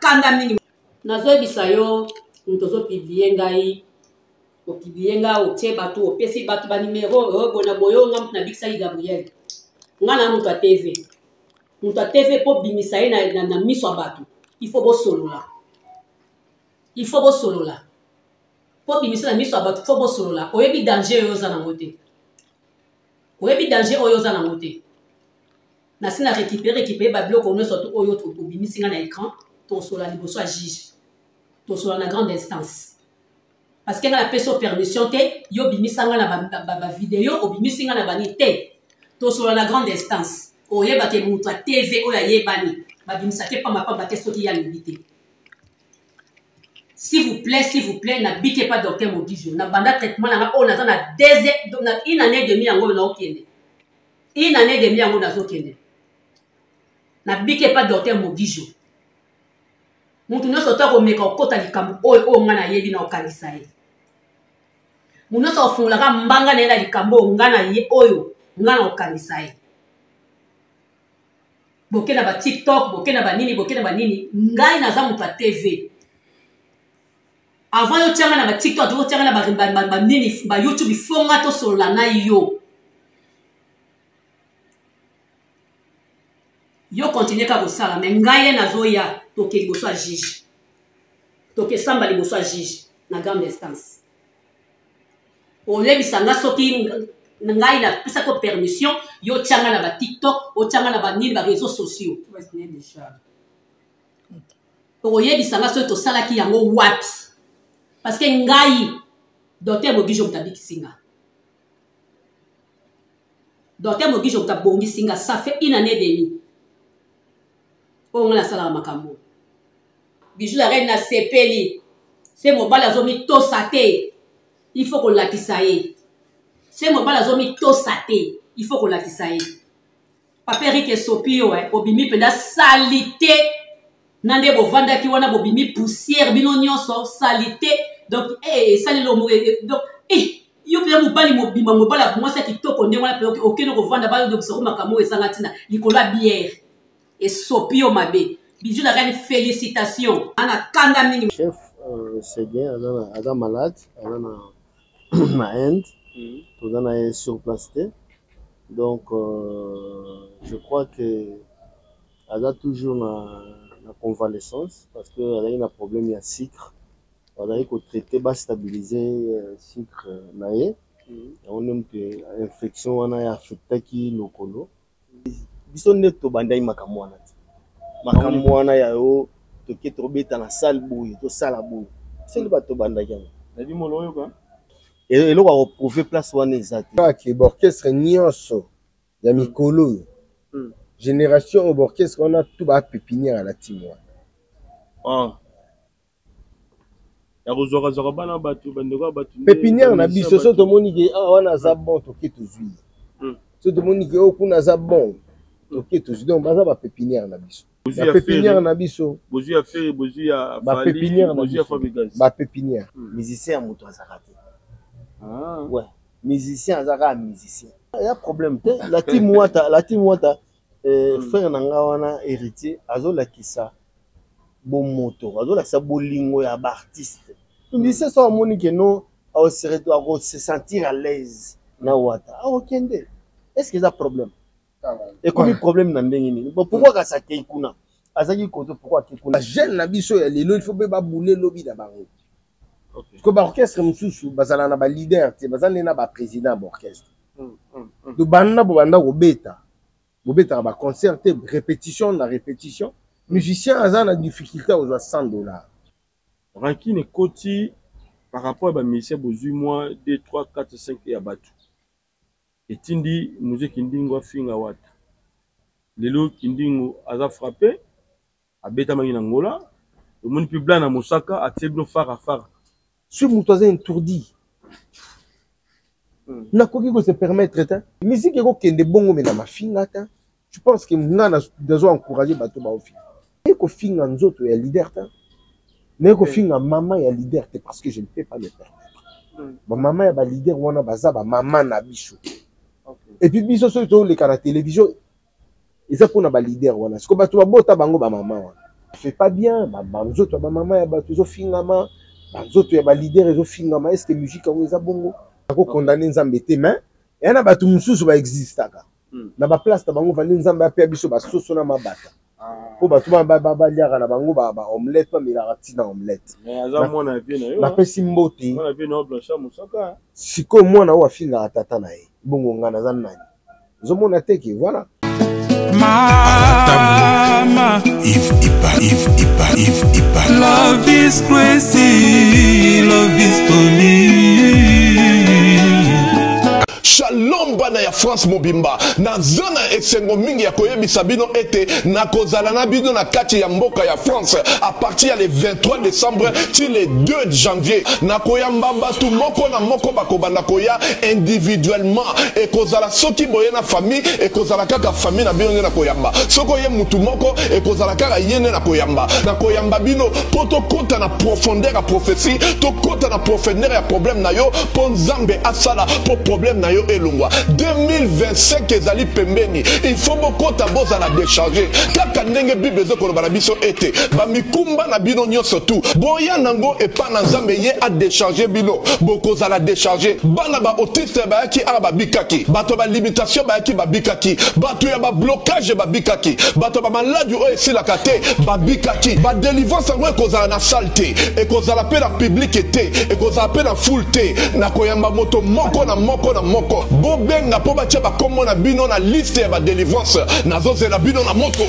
kanda mingi nazo bisayo ntozo publier ngai o publier nga o tie batu o pesi batu ba numéro bona boyo ngam na biksa Gabriel ngana muta TV po bimisa na miso batu il faut bo solola po bimisa na miso batu faut bo solola oyebi danger oyo za na mote na sina récupérer ba bloc on surtout oyo to bimisi nga na écran to solola liboso a juge to solola na grande instance parce que nga la peso permission te yo bimisa nga na ba vidéo o bimisi nga na bani te to solola na grande instance oyeba ke mutu a TV oyo ayebani babimisa te pamba te soki ya libité. S'il vous plaît, n'habitez pas docteur Mogijo. Na banda traitement on a une année et demie yango na okende. Une année et demie yango na okende. N'habitez pas docteur Mogijo. Mutu no sota ko meka okota likambo oyo ngana yebi na okanisa ye. Muno so ofungulaka mbanga na likambo ngana ye oyo ngana okanisa ye. Bokena ba TikTok, bokena ba nini, ngai naza mutu a TV. Avant yo tianga na ba TikTok, yo tianga na ba nini, ba YouTube fonga to solola na yo. Yo continue ka bosala, mais ngai nazo ya toke liboso a juge. Toke samba liboso a juge na grande instance. Olebisa nga soki ngai na pesa ko permission yo tianga na ba TikTok o tianga na ba nini ba réseaux sociaux oyebisa nga so to sala ki yango wapi parce que ngai docteur Mogijo mtabikisinga mtabongisinga ça fait une année et demie o ngala sala makambo Bijou la reine na sepeli c'est mobala zomi to sate il faut qu'on lakisa ye. C'est mon bal zomi to sate. Il faut qu'on lakisa ye. Papa Rick Sopio obimi penda salité. Nande bo vanda ki wana bobimi poussière bino nyonso salité. Donc sali lo donc yo pia mobali mobima mobala moi ça qui toko nde wana pe okeno ko vanda ba do soko makamo esanga tina likola bière. Et Sopio mabe. Bijou la reine félicitations. Ana kanda mingi. Chef c'est bien, ada malade, ma Inde. Tout dans la surplasté. Donc, je crois que elle a toujours la convalescence parce qu'elle a eu un problème de sucre. Elle a eu traiter, stabiliser le sucre. On aime que l'infection a affecté le colo. Biso neto bandai makamwana. Makamwana ya yo to ke to beta na salle boye to sala boye. C'est le bateau bandai. Na di moloyo quoi. Et là, on va prouver place où on est exact. L'orchestre nyonso, il y a Mikolo. Génération au orchestre, on a tout à pépinière à la team. Pépinière, on a dit, ce sont des moniques, on a zabon, toqué tout zuy. Ce sont des moniques, on a zabon, toqué tout zuy. Donc, on a pépinière, on a dit. La pépinière, on a dit. Bozu a fait, Bozu a fait. Pépinière, on a dit. Pépinière. Musicien, on a zaraté. Ah. Ouais, musicien, Azara musicien. Il y a un problème. La team Wata, frère Nangawana héritier, Azo la Kissa, bon moto, Azo la Sabolingo, ya artiste. Donc, c'est ça, mon que non, à se sentir à l'aise. Na Wata. Ah, ok, est-ce qu'il y a un problème? Et comme il problème dans le pourquoi ça Keikuna? Azaki Koto, pourquoi Keikuna? La jeune Nabiso, il faut pas bouler lobby d'abord. Parce que l'orchestre est bazala na ba leader, bazala na ba président d'orchestre. Donc banda obeta ba concert, répétition na répétition. Musicien a na difficulté aux $100. Rankin et Koti par rapport à ba musicien bozu moi 2 3 4 5 et abatu. Et tindi musique ndingo finga wata. Lelo kindingo aza frappé abeta mangina ngola. Le monde public na Mosaka a tebno fara. Ce moutoise est entourdi. Na koki ko se permettre ta. Musique ko kende bongo mais na mafinga ta. Je pense que ngana doit encourager bato ba ofi. Et ko finga nzoto ya leader ta. Mais ko finga maman ya leader te parce que je ne peux pas le permettre. Ma maman ya ba leader wana baza ba maman na biso. Et puis biso so to le kana télévision. Ils a pour na ba leader wana. Ce ko bato ba bota bango ba maman wana. fait pas bien. Banzoto ba maman ya ba toujours fingama. Banzoto ya ba leader ezo fingama. Est-ce que musique en eza bongo? Ako condamner nzambe te mais ya na batu mususu ba existaka. Na ba place ta bango vandi nzambe apia biso ba soso na mabata. Po batu ba liaka na bango ba omelette ba milaka tina omelette. Mais aza mona vie na yo. Na pesi mbote. Mona vie na blancha musaka. Siko mwana wa finga tata na ye. Bongo ngana za nani. Zomona teke voilà. Mama, if love is crazy, love is funny. Shalom bana ya France mobimba na zona esengo mingi ya koyebisa bino ete na kozala na bino na kati ya mboka ya France à partir le 23 décembre ti le 2 janvier na koyamba batu moko na moko bakobanda koya individuellement e kozala soki boye na famille e kozala kaka famille na bino na koyamba soko ye mutu moko e kozala kaka yene na koyamba bino poto kota na profondeur ya prophétie to kota na profondeur ya problème na yo po nzambe asala po problème na yo elongwa 2025 ezali pembeni il faut bokota bozala décharger kaka ndenge bible ezokoloba na biso ete bamikumba na bino nyonso tu boya nango epa na nzambe ye a décharger bino bokozala décharger bana ba autiste bayaki ara babikaki bato ba limitation bayaki babikaki bato ya ba blocage babikaki bato ba maladi oyo esilaka te babikaki ba délivrance yango ekozala na salle te ekozala pe na public te ekozala pe na foule te na koyamba moto moko na moko na moko bobenga po batia bakombo na bino na liste ya ba délivrance nazozela bino na moto.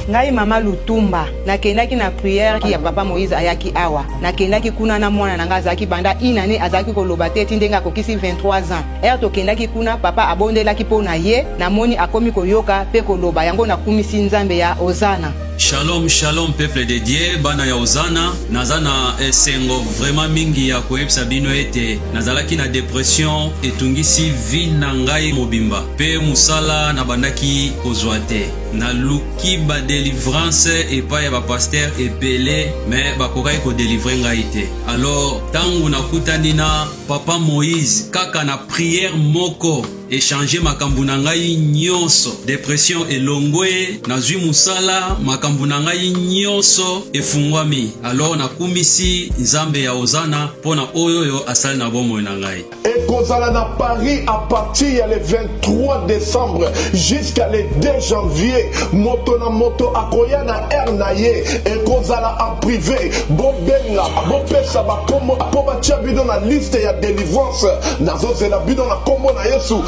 Ngai mama Lutumba nakendaki na prière ki ya papa Moïse ayaki awa nakendaki kuna na mwana nanga azaki banda inane azaki koloba te tindenga kokisi 23 ans tokendaki kuna papa abondelaki po na ye namoni akomi koyoka pe koloba yango nakumisi nzambe ya Ozana. Shalom, shalom, peuple de Dieu, bana ya Ozana, nazana esengo vraiment mingi ya koyebisa bino ete nazalaki na dépression etungisi vie na ngai mobimba pe musala na bandaki kozwa te na luki ba délivrance epai ya ba pasteur ebele mais bakokai ko délivrer ngai te. Alors tangu nakutani na papa Moïse kaka na prière moko échanger makambu na ngai nyonso dépression elongwe nazwi musala makambu na ngai nyonso efungwami alors nakumisi nzambe ya Ozana pona oyo asali na bomoi na ngai ekozala na Paris à partir ya le 23 décembre jusqu'à le 2 janvier moto na moto akoya na air na ye ekozala en privé bobenga bopesa bakombo po batia bino na liste ya délivrance nazozela bino na kombo na Yesu.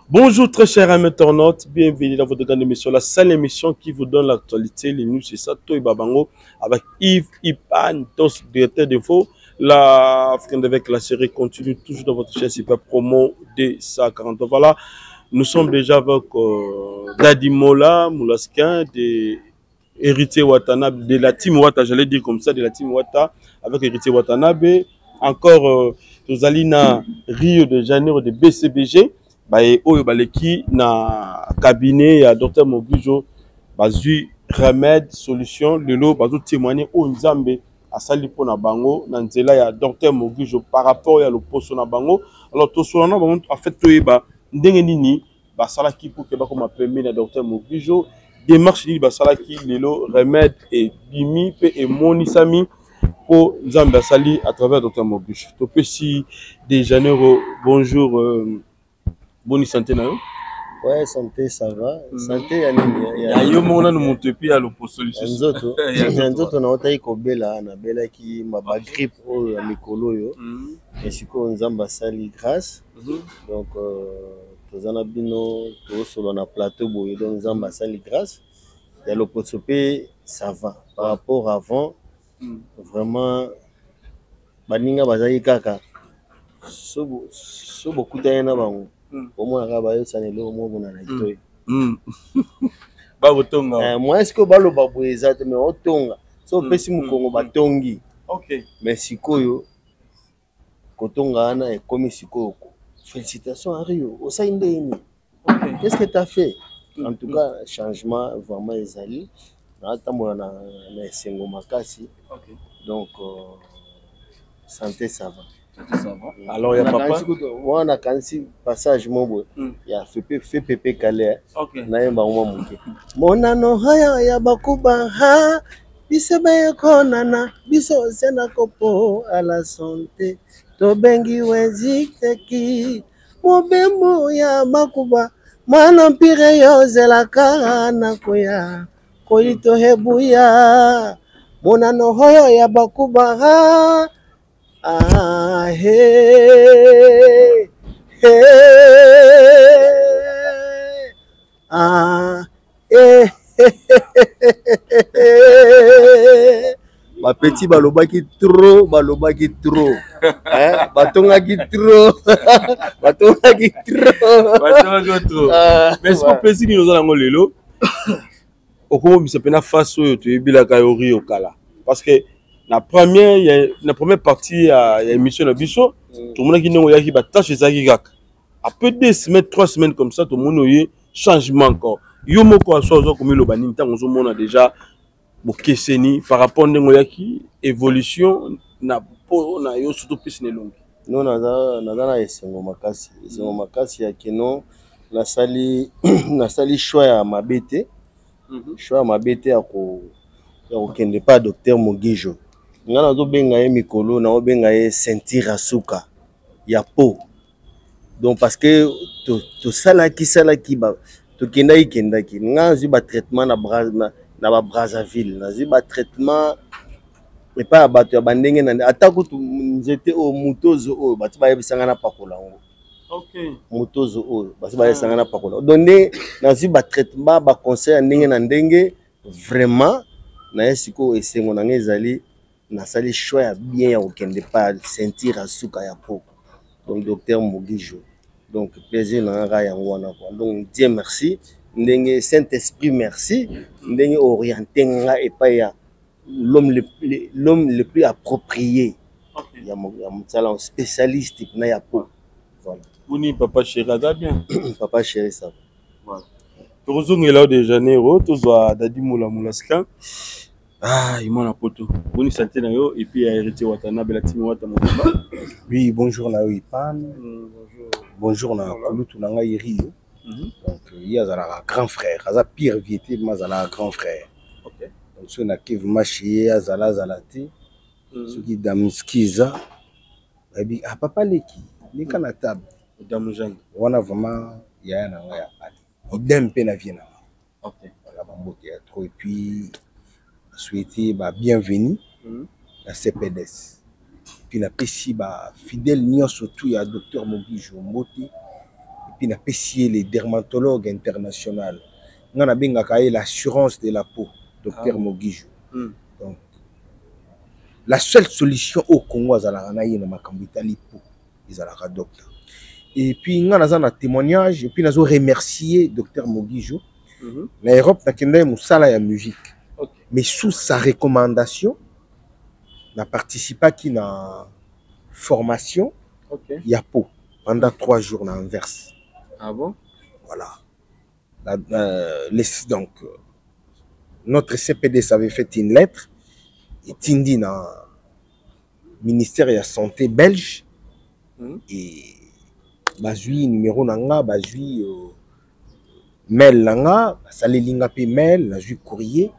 Bonjour très chers amis internautes, bienvenue dans votre grande émission, la seule émission qui vous donne l'actualité, les news, c'est ça, Toy Babango, avec Yves Ipan, directeur d'info. La fin avec la série continue toujours dans votre chaîne Super Promo de 140. Voilà, nous sommes déjà avec Daddy Mola, Moulaskin, de Héritier Watanabe, de la team Wata, j'allais dire comme ça, de la team Wata, avec Héritier Watanabe. Encore, nous allons à Rio de Janeiro de BCBG. Oyo baleki na cabinet ya Dr Mogujo bazui remède solution lelo bazo témoigner o nzambe asali pona bango na nzela ya Dr Mogujo par rapport ya loposo na bango. Alors to solana bango en fait toyeba ndenge nini basalaki pour que bakoma premier na Dr Mogujo démarche ni basalaki lelo remède et bimi pe et monisami pour nzambe asali à travers Dr Mogujo. To pesi de Janeiro, bonjour. Bonne santé na yo? Ouais, santé ça va. Santé ya nini? Ya yo mona no moto epi ya loposolution. Nzoto na otai ko bela na bela ki maba grippe oyo ya mikolo yo. Et siko nzamba sali grâce. Donc tozana bino to solo na plateau boye donc nzamba sali grâce. Ya loposope ça va par rapport avant. Vraiment baninga bazali kaka. So beaucoup na bango. Moi est-ce que balo babu ezate mais otonga so pesi mukongo batongi OK mais sikoyo kotonga ana et comme sikoyo félicitations à Rio osaindeni qu'est-ce que tu as fait en tout cas changement vraiment ezali na tambola na esengo makasi donc santé ça va. Alors, il y a papa. Moi, on a quand même passage, mon il y a fait pépé calé. Ok. Mon ano haya ya bakuba ha. Bisebe konana. Biso sena kopo à la santé. To bengi wezi teki. Mobembo ya bakuba. Mana mpire yo zelaka na koya. Koito hebuya. Mon ano haya ya bakuba ha. Ah, hey, hey, ah, hey, ma petit baloba qui trop, hein, batonga qui trop, batonga qui trop. Mais est-ce qu'on peut dire que nous allons lelo? Au comment se pena face au tu es bila kayori au kala, parce que la première partie il y a émission de biso tout le monde qui nous qui tâche ezaki kaka après 2 semaines 3 semaines comme ça tout le monde y changement encore yo moko aso comme lo bani ntango zo mona déjà bokeseni par rapport ndenge qui évolution na po na yo surtout plus ne longue non na esengo makasi ya keno na sali choix ya mabete choix ya mabete ya ko kende pas docteur Mogijo. Nga na benga ye mikolo na benga ye sentir asuka ya po. Donc parce que to salaki ba to kendaki nga zi ba traitement na Brazzaville na zi ba traitement mais pas bato ya bandenge na atako to nzete o mutozo o bati ba yebisanga na pakola ngo. OK. Mutozo o bati ba yebisanga na pakola. Donc na zi ba traitement ba conseil ndenge na ndenge vraiment na esiko esengo na ngezali na sali choix bien ya okende pas sentir asuka ya po. Donc docteur Mogijo. Donc plaisir na nga yango wana quoi. Donc Dieu merci, ndenge Saint-Esprit merci, ndenge orienté nga et pas ya l'homme le plus approprié. Okay. Ya mtsala spécialiste na ya po. Voilà. Boni papa chéri ça bien. Papa chéri ça. Voilà. Tozongela de Janeiro, tozo dadi mulaska. Ah, il m'a poto. Boni santé na yo et puis hérité watana belatimi watana. Oui, bonjour na Pan. Bonjour na Kolutu na Iri. Donc il y a un grand frère, ça pire viété mais un grand frère. OK. Donc ce na Kev Machier azala zalati. Ce qui damskiza. Abi ah papa leki, ni kana table. Damujang. Wana vraiment il y a na ya ali. Idem pe na viena. OK. Voilà bambote ya trop et puis souhaiter ba bienvenue à CPDS. Puis na pesi ba fidèle nion surtout ya docteur Mogijo Mbote et puis na pesi les dermatologues international. Ngana benga kaye l'assurance de la peau docteur Mogijo. Donc la seule solution au Congo azala na yina makambo itali peau izala docteur. Et puis ngana za na témoignage et puis nazo remercier docteur Mogijo. Na Europe na kenda musala ya musique. Okay. Mais sous sa recommandation, n'a participé à la formation Yapo pendant 3 jours dans Anvers. Ah bon? Voilà. Donc, notre CPDS avait fait une lettre et tindi dans le ministère de la Santé belge et bazui numéro nanga, bazui mail nanga, salé linga pe mail, bazui courrier.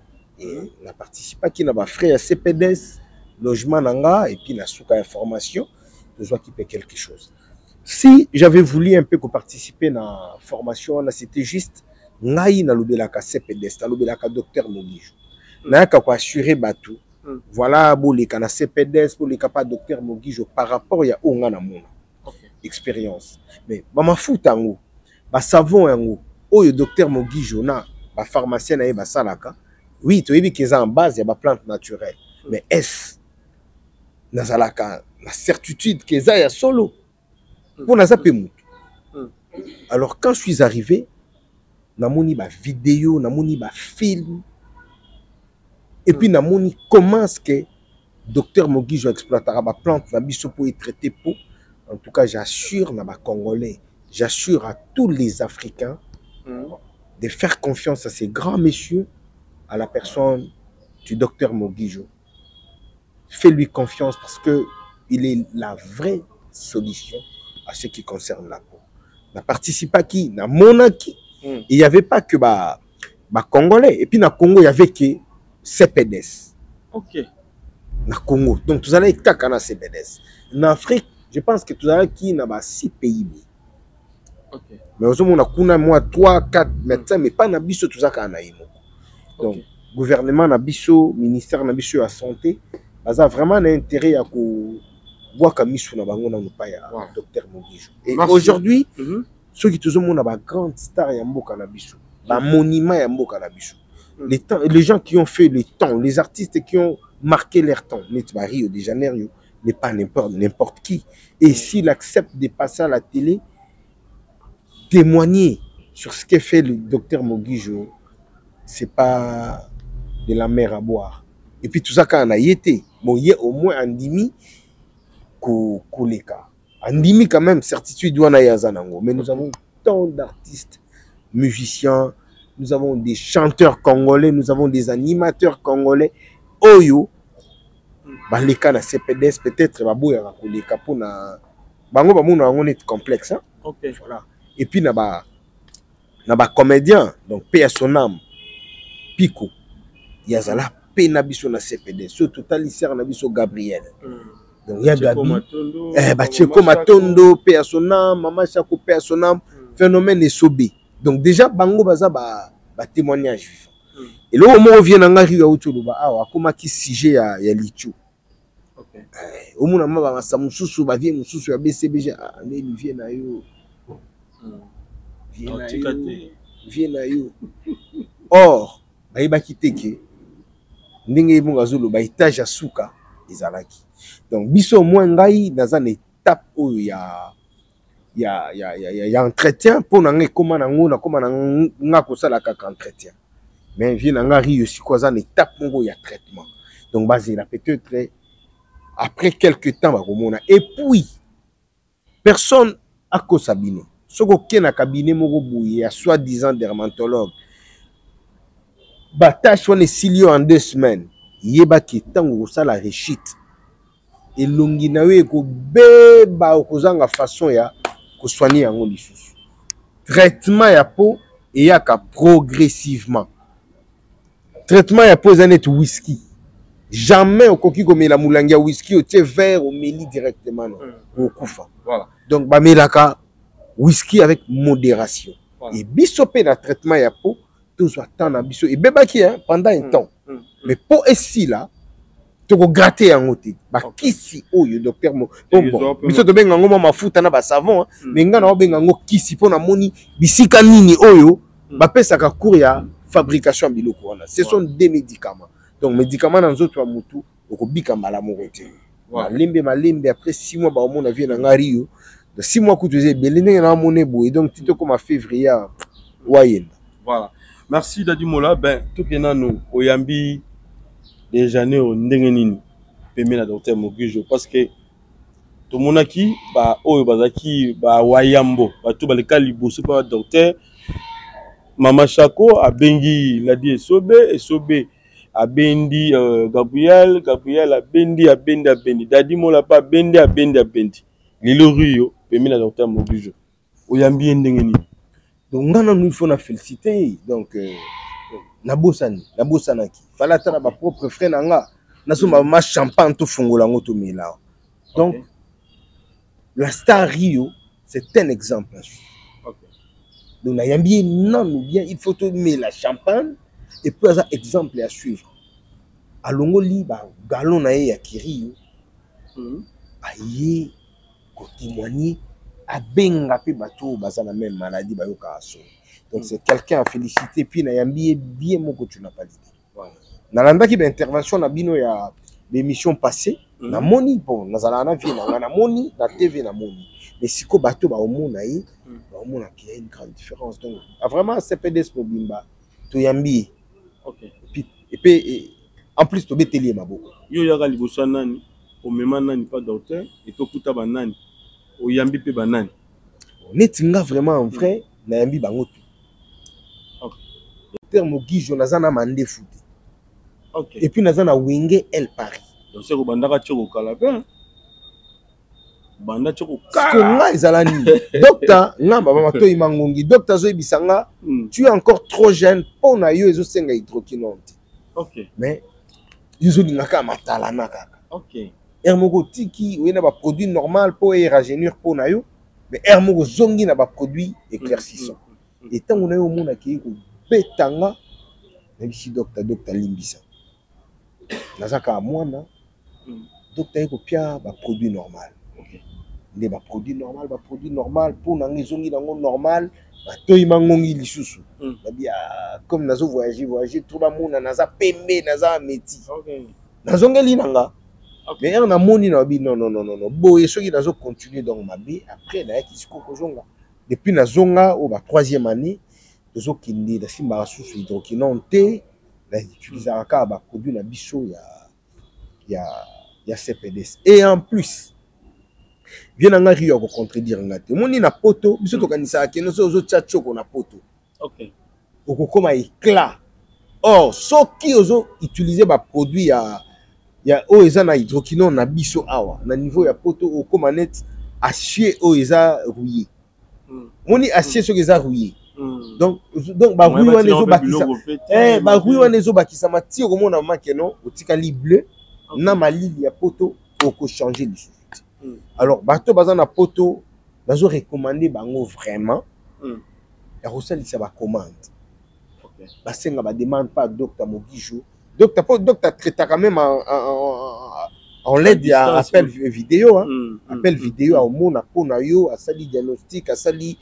Et on a participé à qui n'a pas frère CPDS, logement nanga, et puis na souka information, besoin qui paie quelque chose. Si j'avais voulu un peu participer à la formation, c'était juste ngai na lobelaka CPDS, na lobelaka docteur Mogijo. Na ka ko assurer batu. Voilà boleka na CPDS pour les pas docteur Mogijo par rapport ya onga na mona. Expérience. Mais ba mafuta ngo, ba savon yango, oyo docteur Mogijo na ba pharmacien na ba salaka. Oui, tu as vu qu'ils ont en base, il y a des plantes naturelles. Mais est-ce la certitude qu'ils ont solo pour nous appeler. Alors quand je suis arrivé, namoni ba vidéo, namoni ba film, et puis namoni comment est-ce que docteur Mogijo exploitera ba plante na biso pour y traiter peau. En tout cas, j'assure na ba Congolais, j'assure à tous les Africains de faire confiance à ces grands messieurs. À la personne du docteur Mogijo. Fais-lui confiance parce que il est la vraie solution à ce qui concerne la peau. Na participe à qui? Na monaki. Il n'y avait pas que bah Congolais. Et puis na Congo, il y avait que CPDS. Ok. Na Congo. Donc, tout allez être na CPDS. En Afrique, je pense que tout allez qui na 6 pays. Ok. Mais au moins, on a moi 3, 4 médecins, mais pas na biso tout ça qu'on a. Donc, gouvernement na biso, ministère na biso à santé, ça a vraiment un intérêt à voir comme miso na bango na pas ya docteur Mogijo. Et aujourd'hui, ceux qui tous ont na ba grande star ya mboka na biso, ba monument ya mboka na biso. Les gens qui ont fait le temps, les artistes qui ont marqué leur temps, Rio de Janeiro n'est pas n'importe qui. Et s'il accepte de passer à la télé, témoigner sur ce qu'a fait le docteur Mogijo, c'est pas de la mer à boire. Et puis tout ça quand on a y été, bon, il y a au moins un demi koleka. Un demi quand même, certitude doit na yazanango. Mais nous avons tant d'artistes, musiciens, nous avons des chanteurs congolais, nous avons des animateurs congolais. Oyo, bah les cas na CPDS peut-être bah boya koleka pour na bango ba mona on est complexe hein. Ok. Voilà. Et puis na ba comédien, donc paix à son âme. Pico. Yazala pena biso na CPD. Surtout talisser na biso Gabriel. Donc ya Gabi. Bacheko Matondo, paix à son âme, Maman Chako, paix à son âme. Phénomène est sobé. Donc déjà bango baza ba témoignage vivant. Et là au moins vient na ngari ya utuluba awa akoma ki sujet ya lichu. OK. Au moins na ba samususu ba vie mususu ya BCBG mais il vient na yo. Vient na yo. Or bayibaki teke ndenge bonga zolo ba étage ya suka ezalaki. Donc biso moins ngai dans une étape où il y a entretien pour na comment na ngona comment na ko sala ka entretien. Mais vient na ngari aussi quoi ça une étape où il y a traitement. Donc basé là peut-être après quelques temps ba komona et puis personne a ko sabino. Soko kena cabinet moko bouye ya soi-disant dermatologue. Batache on est silio en 2 semaines. Yeba ki tango ça la réussite. Et longi nawe ko beba okozanga façon ya ko soigner yango lisusu. Traitement ya peau et ya ka progressivement. Traitement ya peau zanet whisky. Jamais okoki komela mulangi ya whisky o tie verre au meli directement non. Okufa. Voilà. Donc ba melaka whisky avec modération. Voilà. Et bisopé na traitement ya peau tout soit temps na biso et bebaki hein pendant un temps. Mais peau est là tu ko gratter en côté ba kisi oyo docteur mo bon biso to benga ngoma mafuta na ba savon mais ngana o benga ngo kisi pona moni bisika nini oyo ba pesa ka cours ya fabrication biloko wana ce sont des médicaments donc médicaments dans autres mutu okobika mbala moko te malembe après 6 mois ba omona vie na ngari de 6 mois kutuze belende na moné boy donc tito comme février wayenda. Voilà. Merci Dadi Mola. Ben tout kenano oyambi déjà né au ndengenini pemé la docteur Mogijo parce que to monaki ba oyo bazaki ba wayambo ba to baleka liboso pa docteur Mama Chako abengi ladi esobe abendi Gabriel abendi Dadi Mola pa abendi lilo ruyo pemé la docteur Mogijo oyambi ndengenini. Donc il faut la féliciter. Donc nabosani ki fala tana ba propre frère nanga nasoma ma champagne to fongola ngoto mela. Donc la star Rio c'est un exemple. OK. Donc na yambi non bien il faut to mettre la champagne et puis ça exemple à suivre. Alongoli ba galon na ya Kirio. Aye ko témoigner abenga pe bato baza la même maladie bayoka aso. Donc c'est quelqu'un à féliciter puis na yambi bien moko tu n'as pas dit. Voilà. Na landa ki ba intervention na bino ya l'émission passée na moni bon nazala na vie na moni na TV na moni. Mais siko bato ba omona yi ba omona qu'il y a une grande différence. Donc vraiment CPDS Mobimba to yambi. OK. Et puis en plus to beteli maboko. Yo yaka liboso nani o mema nani pas docteur et to kuta ba nani o yambi pe ba nani. Netinga vraiment en vrai na yambi bango. OK. Docteur Mogijo nazana mande foot. OK. Et puis nazana Wenge El Paris. Donc c'est ko bandaka tchoko kala pe. banda choko nga ezalani docteur nga baba to imangongi docteur zo bisanga tu es encore trop jeune pour na yo ezo senga hydroquinone. OK. Mais yuzo lingaka matala na kaka. OK. Hermogo tiki oui na ba produit normal pour rajeunir pour na yo mais hermogo zongi na ba produit éclaircissant. Et tant on a eu au monde qui ko betanga même si docteur limbisa. Nazaka mwana docteur ko pia ba produit normal. OK. Les produits normal pour nangi zongi nango normal ba toyi mangongi lisusu ba bia comme nazo voyager tout ba mona naza pembe naza meti nazongeli nanga mais on a moni na bi non boye soki nazo continuer donc ma bi après na yaki siko kozonga depuis nazonga au ba 3e année tozo kindi na simba susu hydroquinone te na utiliser ka ba produit na biso ya CPDS et en plus bien nga rio ko contredire ngate moni na poto biso to kanisa akeno zo tchachoko na poto. OK. Okokoma éclat. Or soki ozo utiliser ba produit ya o eza na hydroquinone na biso awa na niveau ya poto okoma net acier o eza rouillé. Moni acier soki eza rouillé. Donc ba rouillé wana ezo bakisa ba rouillé wana ezo bakisa mati okomona makeno otikali bleu na malili ya poto oko changer les choses. Alors bato baza na poto bazo recommander bango vraiment ya kosalisa ba commande. OK. Basenga ba demande pas docteur Mogijo. Docteur traite quand même en l'aide ya appel vidéo appel vidéo au mona pona yo asali diagnostic asali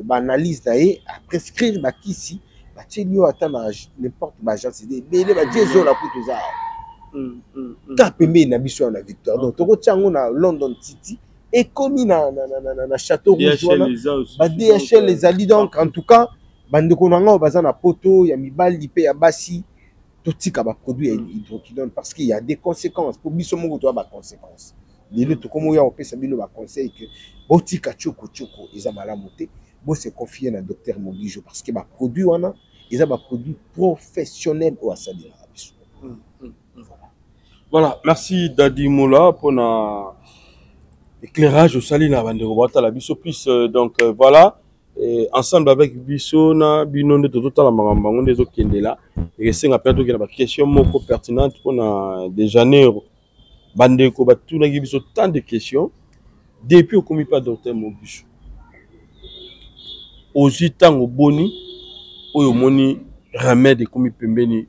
ba analyse nae a prescrire ba kisi ba tchelio atana n'importe ba agence de bele ba jezo la kutu za tapembe na biso na Victoire donc toko tchango na London City et comme na château rouge ba DHL les ali donc en tout cas bandeko nanga baza na poto ya mibali pe ya basi totika ba produit hydroquinone parce qu'il y a des conséquences pour biso mongo to ba conséquences lelo to comme ya opesa bino ba conseil que botika choko eza malamu te bo se confier na docteur Mogijo parce que ba produit wana eza ba produit professionnel au asali na biso. Voilà, merci Dadi Moula pour l'éclairage au Salina Bandero la Bisso plus donc voilà ensemble avec Bisso na binonde total la marambango des okendela et c'est nga perdu que la question moko pertinente pour na de Janeiro bandeko batu na Bisso tant de questions depuis au commis pas docteur Mogijo aussi tango boni oyo moni remède commis pembeni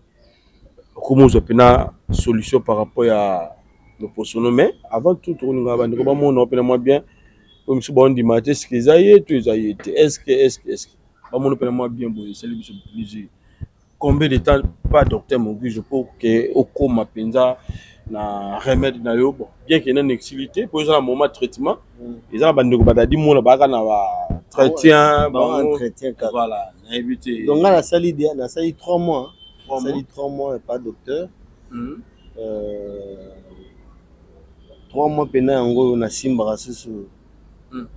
comment on a une solution par rapport à nos poissons. Mais avant tout, on a moins bien. Comme si on dit, est-ce que ça y est, est-ce que on a moins bien, combien de temps pas docteur Mogijo pour que au coma penza na remède na yo bien qu'il y ait une activité pour un moment de traitement ils ont bandeko badadi mona baka na entretien voilà donc là la sali 3 mois. Ça dit 3 mois et pas docteur. 3 mois pena yango na simba susu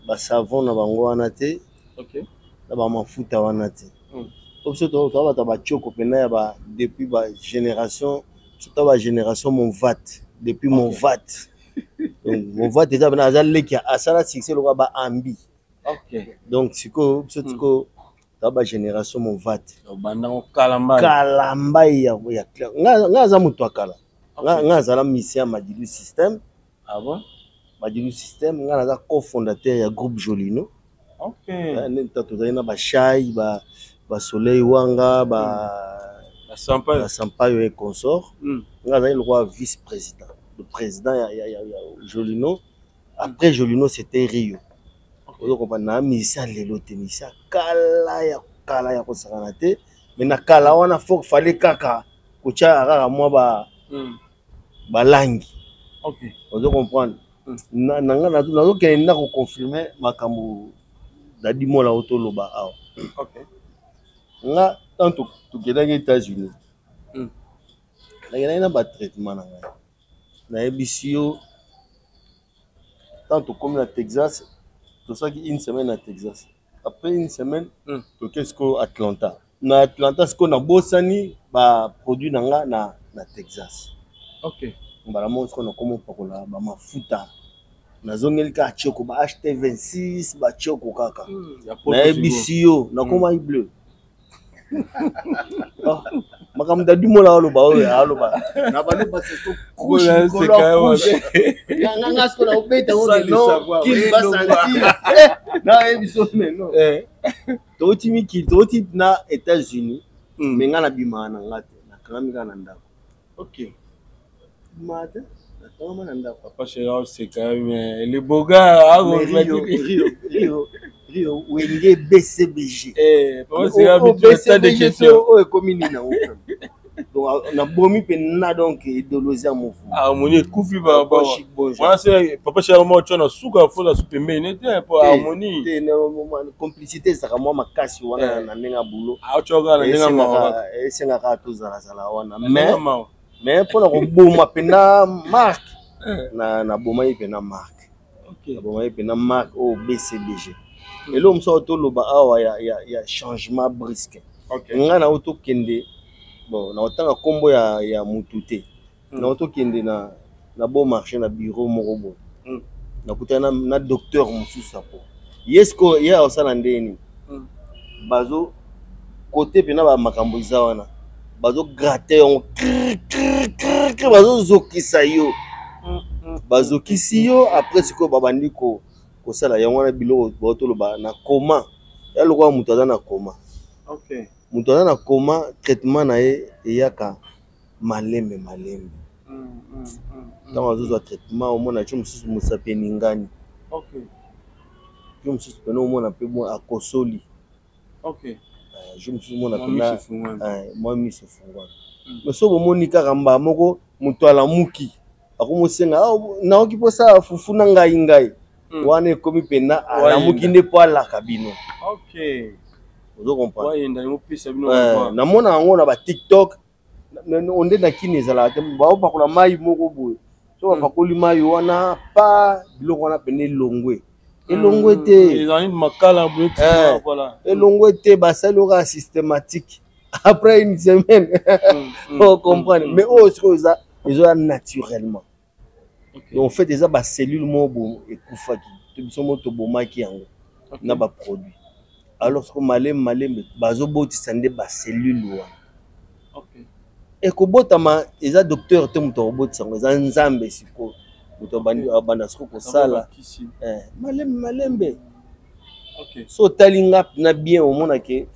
ba savon na bango wana te. OK. Na ba mafuta wana te. Opso to ba choko pena ya ba depuis ba génération surtout ba génération mon vat depuis mon vat. Donc mon vat déjà na azal ki asala succès lo ba ambi. OK. Donc siko opso ba génération mon vat bandango kalamba ya nga za mutu akala nga za la mission Madilu système avant Madilu système nga za cofondateur ya groupe Jolino. OK nta tozali na ba Shai ba Soleil Wanga ba Sampaio et consort nga za le roi vice-président le président ya Jolino après Jolino c'était Rio. Donc on a mis ça lelo tenisa kala ya kosakana te mais na kala wana faut fallait kaka kocha rara moi ba langi. OK on doit comprendre nanga na ke na ko confirmer makambo Dadi Mola otoloba awa. OK nga tanto to kedanga États-Unis na ba traitement na ebisio tanto comme na Texas. Tout ça qui une semaine à Texas. Après une semaine, qu'est-ce qu'au Atlanta. Na Atlanta, ce qu'on a bossani, bah produit nanga na Texas. OK. On va la montrer qu'on a comment pour la bah mafuta nazongeli ka Tchoko ba HT26 ba Tchoko kaka na ebisiyo na koma i bleu makamda dimola aloba oyo aloba na baloba c'est to couche nga sko na obeta on non qui va sentir na ebiso non toti miki toti na États-Unis mais nga na bima na ngate na kangami kana ndako OK mate na kama na ndako papa chéri c'est quand même les beaux gars Rio wenge BCBG papa c'est habitué de questions o komini na o donc na bomi pe na donc idéologie mofu harmonie kufi ba moi c'est papa chéri moi tu na suka faut la soupe mais n'était pas harmonie complicité ça moi makasi wana na ndenga bulo tu nga na ndenga ma esenga ka tozala sala wana mais pour la boma pe na marque na boma pe na marque OK boma pe na marque o BCBG et l'homme sort tout le bas ya changement brusque nga na auto kende bon na otanga kombo ya mutute na auto kende na bon marché na bureau moko bo na kutana na docteur mususa po yesko ya osala ndeni bazo côté pena ba makambo izawana bazo gratter on bazo zokisa yo bazo kisiyo après siko babandi ko sala yango na biloko botolo ba na coma ya lokwa mutu aza na coma OK mutu aza na coma traitement na ye eyaka malembe donc azozwa traitement omona tio mosusu mosapeni ngani OK tio mosusu pena omona mpe mo akosoli OK je mosusu omona pena moi miso fungwana mais so bomoni kaka mba moko mutu alamuki akomosenga naoki posa fufu na ngai wana ekomi pena alamuki nde po alaka bino OK ozo comprendre wayenda ngopisa bino namona yango na ba TikTok onde na kini ezala te baopakola mai moko boye so bapakoli mai wana pa biloko wana pene elongwe te ezali makala voilà elongwe te basali oka systématique après une semaine on comprend mais oh ça ils naturellement donc en fait déjà ba cellule moko ekufaki to biso moto bomaki yango na ba produit alors ce que malembe bazobotisa nde ba cellule wana OK ekobotama eza docteur te moto obotisa ngo eza nzambe siko moto banda siko kosala malembe OK so talinga na bien omona ke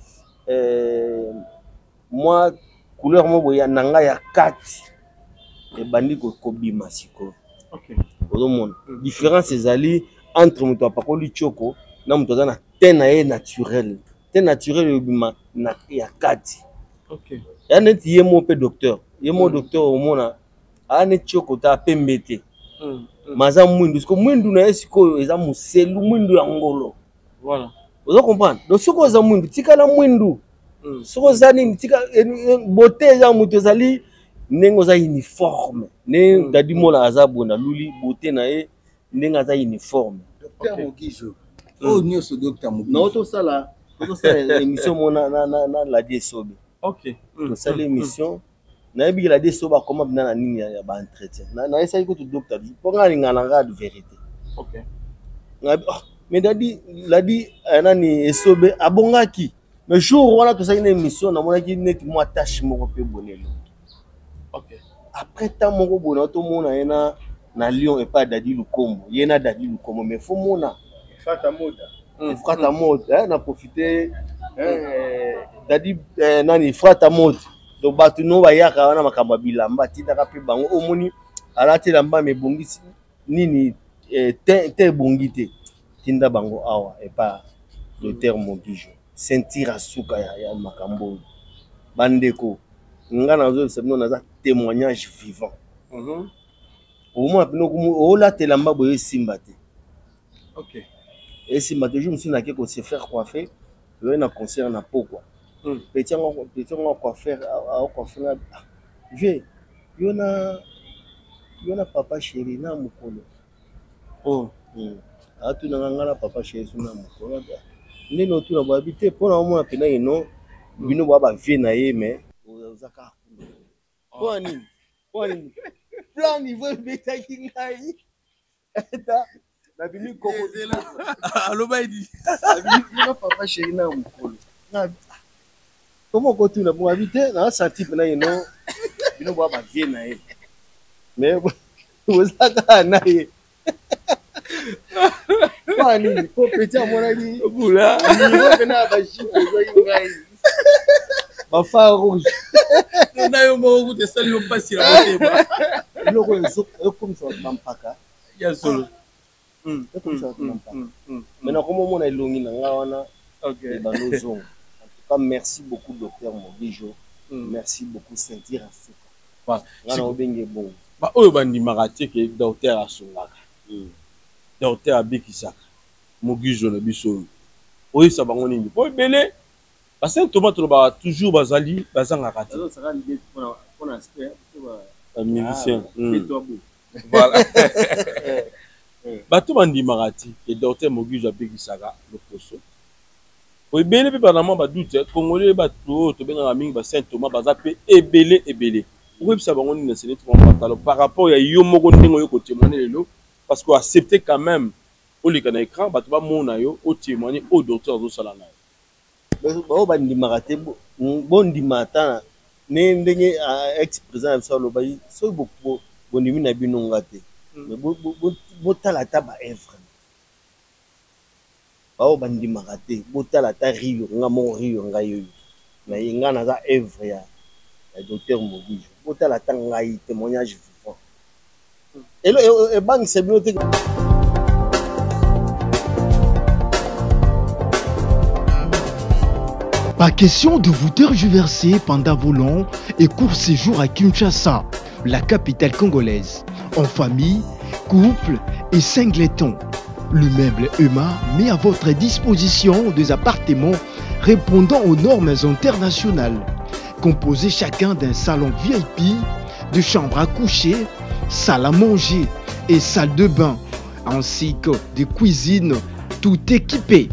moi couleur moko ya nanga ya kati ebandi kobima siko OK ozomona différence ezali entre moto apakoli Tchoko na moto aza na te na ye naturel ebima na ya kati OK ya neti ye mo pe docteur omona ane Tchoko ta pembe te maza mwindu siko mwindu na ye sikoyo eza muselu mwindu ya ngolo voilà ozo comprendre donc siko za mwindu tikala mwindu siko za nini tika beauté eza moto ezali ndenge oza uniforme ne dadi mola aza bona luli beauté na ye ndenge aza uniforme docteur Mokizo nyonso docteur Mokizo na otosala émission mona na la DSOB OK tosala émission na yebi la DSOB akoma bina na nini ya ba entretien na esali ko to docteur ponga linga na radio vérité OK mais dadi nani esobe abongaki mais jour wana tosali na émission na monaki neti mo attache moko pe bonelo OK après tant moko bona to mona yena na Lyon et pas Dadi Lukombo yena Dadi Lukombo mais faut mona frata mode na profiter Dadi nani frata mode donc batu no bayaka wana makamba bilamba tindaka pe bango omoni alati lamba me bongisi nini te bongite tinda bango awa et pas le terme Mokizo sentir asuka ya makambo bandeko nga nazo sabino naza témoignage vivant au moins pino la telamba boye simba te OK et simba te je me suis naké ko se faire coiffer le na concert na pokwa petit on coiffer à coiffer je yona papa chéri na mukolo atu na ngala papa chéri na mukolo ndino tu na babité pona au moins pena ino bino ba vie na ye mais ozaka kwani plan niveau beta kingai eta La bini koko. Allo baidi. La bini papa chéri na mukolo. Comment qu'on tourne pour habiter dans ce type là non. Bino bois ba vie na e. Mais vous ça na e. Kwani ko petit à mon ami. Bula. Ni vena ba chipo zo ngai. Ba fa rouge. On a eu mon goût de salut au passé la beauté ba. Loko zo comme ça bampaka. Ya solo. Maintenant comment on a ilongi na ngawana. OK. Ba nozong. En tout cas merci beaucoup docteur Mobijo. Merci beaucoup Sentir Africa. Voilà. Ngana obenge bon. Ba oyo bandi marate ke docteur asungaka. Docteur abikisaka. Mobijo na biso. Oyo sa bango nini. Po belé. Parce que Thomas Troba toujours bazali bazanga kati. Ça sera l'idée pour aspect un musicien. Voilà. Bato bandi marati et docteur Mobijo abikisaka le poso. Oui, bien, puis par exemple, doute, Congolais, bateau, tu bien ami, Saint Thomas, bazapé, ebélé. Oui, ça va, on est par rapport à Yomogo Ningo côté Manelo, parce qu'on acceptait quand même, au écran, bah tu vas mon ayo, au témoigner au docteur Rosalana. Bon, bah, ni maraté, bon, di matin, n'endé ex-président de Salobaï, c'est beaucoup, bon, ni n'a binongate, mais bon, la table est vrai. Bao bandi marate botala ta rio nga mo rio nga yo na inga na za evre ya docteur Mobijo botala ta ngai témoignage vivant et bang c'est bibliothèque. Pas question de vous tergiverser pendant vos longs et courts séjours à Kinshasa, la capitale congolaise, en famille, couple et singleton. Le meuble EMA met à votre disposition des appartements répondant aux normes internationales, composés chacun d'un salon VIP, de chambres à coucher, salle à manger et salle de bain, ainsi que de cuisines tout équipées.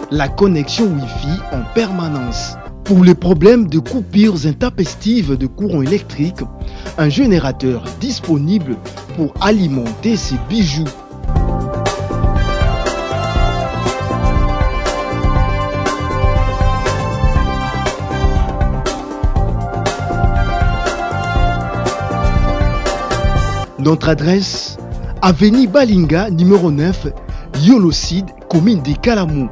La connexion Wi-Fi en permanence. Pour les problèmes de coupures intempestives de courant électrique, un générateur disponible pour alimenter ces bijoux. Notre adresse, avenue Balinga, numéro 9, Yolocide, commune de Kalamou.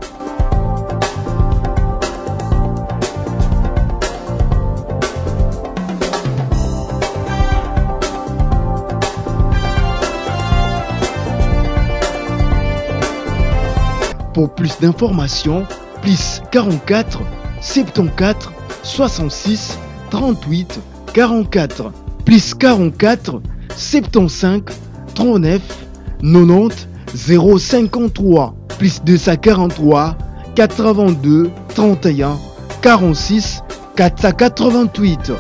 Pour plus d'informations, plus 44 74 66 38 44, plus 44 75 39 90 053, plus 243 82 31 46 488.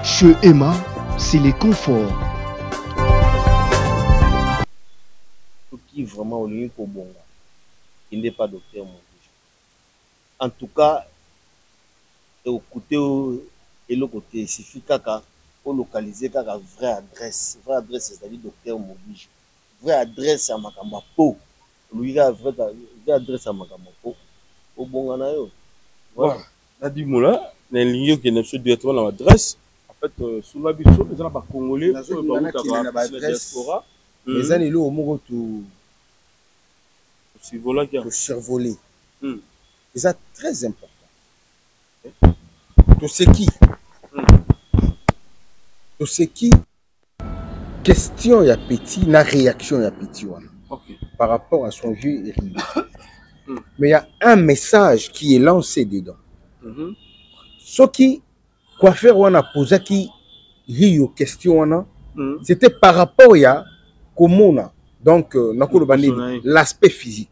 Chez Emma, c'est les conforts. Qui vraiment au lieu pour bon. Il n'est pas docteur Mobijo. En tout cas, au côté et le côté, il suffit pour localiser la vraie adresse. Vraie adresse, c'est-à-dire docteur Mobijo. Vraie adresse à Makamapo. Lui, a vraie adresse à Makamapo. Au bon anayo. Voilà. La Dimoula, il y a une ligne qui est directement dans l'adresse. En fait, sous la biso, les gens congolais, les gens au Mogo survoler. C'est ça très important. Tout ce qui question y a petit, la réaction y a petit par rapport à son jeu et mais il y a un message qui est lancé dedans. Ce qui quoi faire on a posé qui rio question c'était par rapport à comment donc l'aspect physique.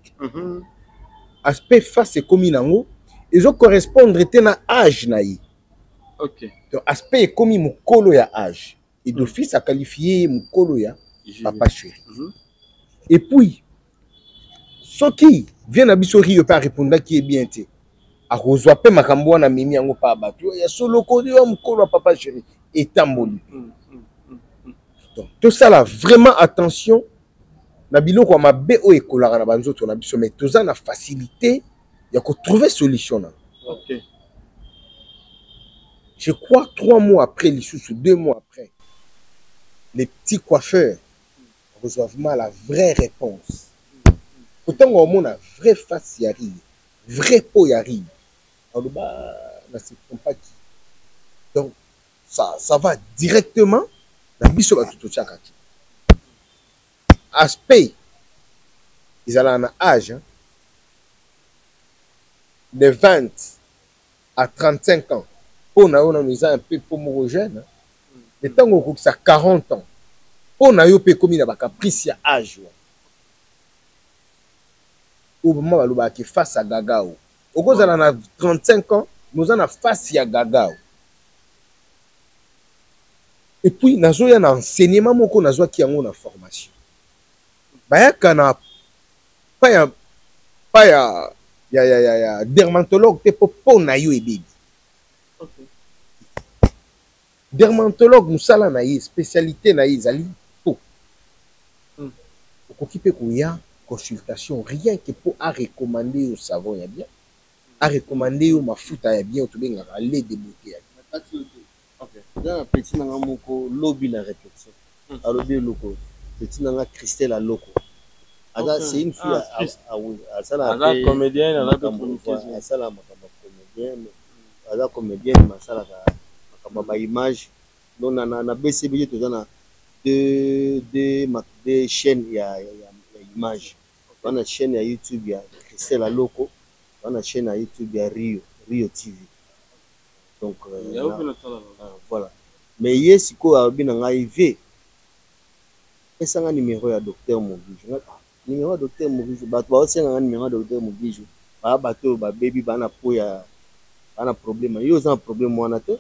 Aspect face et comme inango ils ont correspondre à âge naï. OK. Donc aspect comme mukolo ya âge et d'office a qualifié mukolo ya papa chéri. Et puis, ce qui vient à Bissori, il peut répondre qui est bien. A reçoit pas makambo na mimi yango pa batu. Ya solo kodi wa mkolo papa chéri et tamboli. Donc tout ça là vraiment attention. Na biloko mabe o ekolara na banzoto na biso mais toza na facilité ya ko trouver solution na. OK. Je crois 3 mois après, les sous 2 mois après, les petits coiffeurs reçoivent mal la vraie réponse. Pourtant, on a vraie face y arrive, vrai peau y arrive. Alors, donc, ça va directement dans le biseau tout chakati. Aspect, ils ont un âge de 20 à 35 ans. On a un peu homogène. Le temps où ça 40 ans. On a eu peu comme il a caprice à âge. Au moment où il face à Gagao. Au cause on a 35 ans, nous en a face à Gagao. Et puis nous avons un enseignement moko nous avons qui a une formation. Bah kana pas ya dermatologue te pour na yo ebebi. Dermatologue musala na ye spécialité na ye zali po. Okoki pe koya consultation rien que pour à recommander au savon ya bien. À recommander au mafuta ya bien to benga lait de beauté ya. OK. Dans un petit nanga moko lobby la réflexion. A lobby loko. Petit nanga Christelle a loko. Ada c'est une fille à ça la comédienne, elle a ça la comédienne. Ada comédienne masala ma image donc na BCB tout ça deux chaînes ya image on a chaîne ya YouTube ya Christelle Aloko on a chaîne ya YouTube ya Rio TV donc voilà mais yes ko abina ngaive esa nga numéro ya docteur Mogijo numéro ya docteur Mogijo ba ba osenga nga numéro ya docteur Mogijo ba bato ba baby bana po ya bana problème yo za problème wana te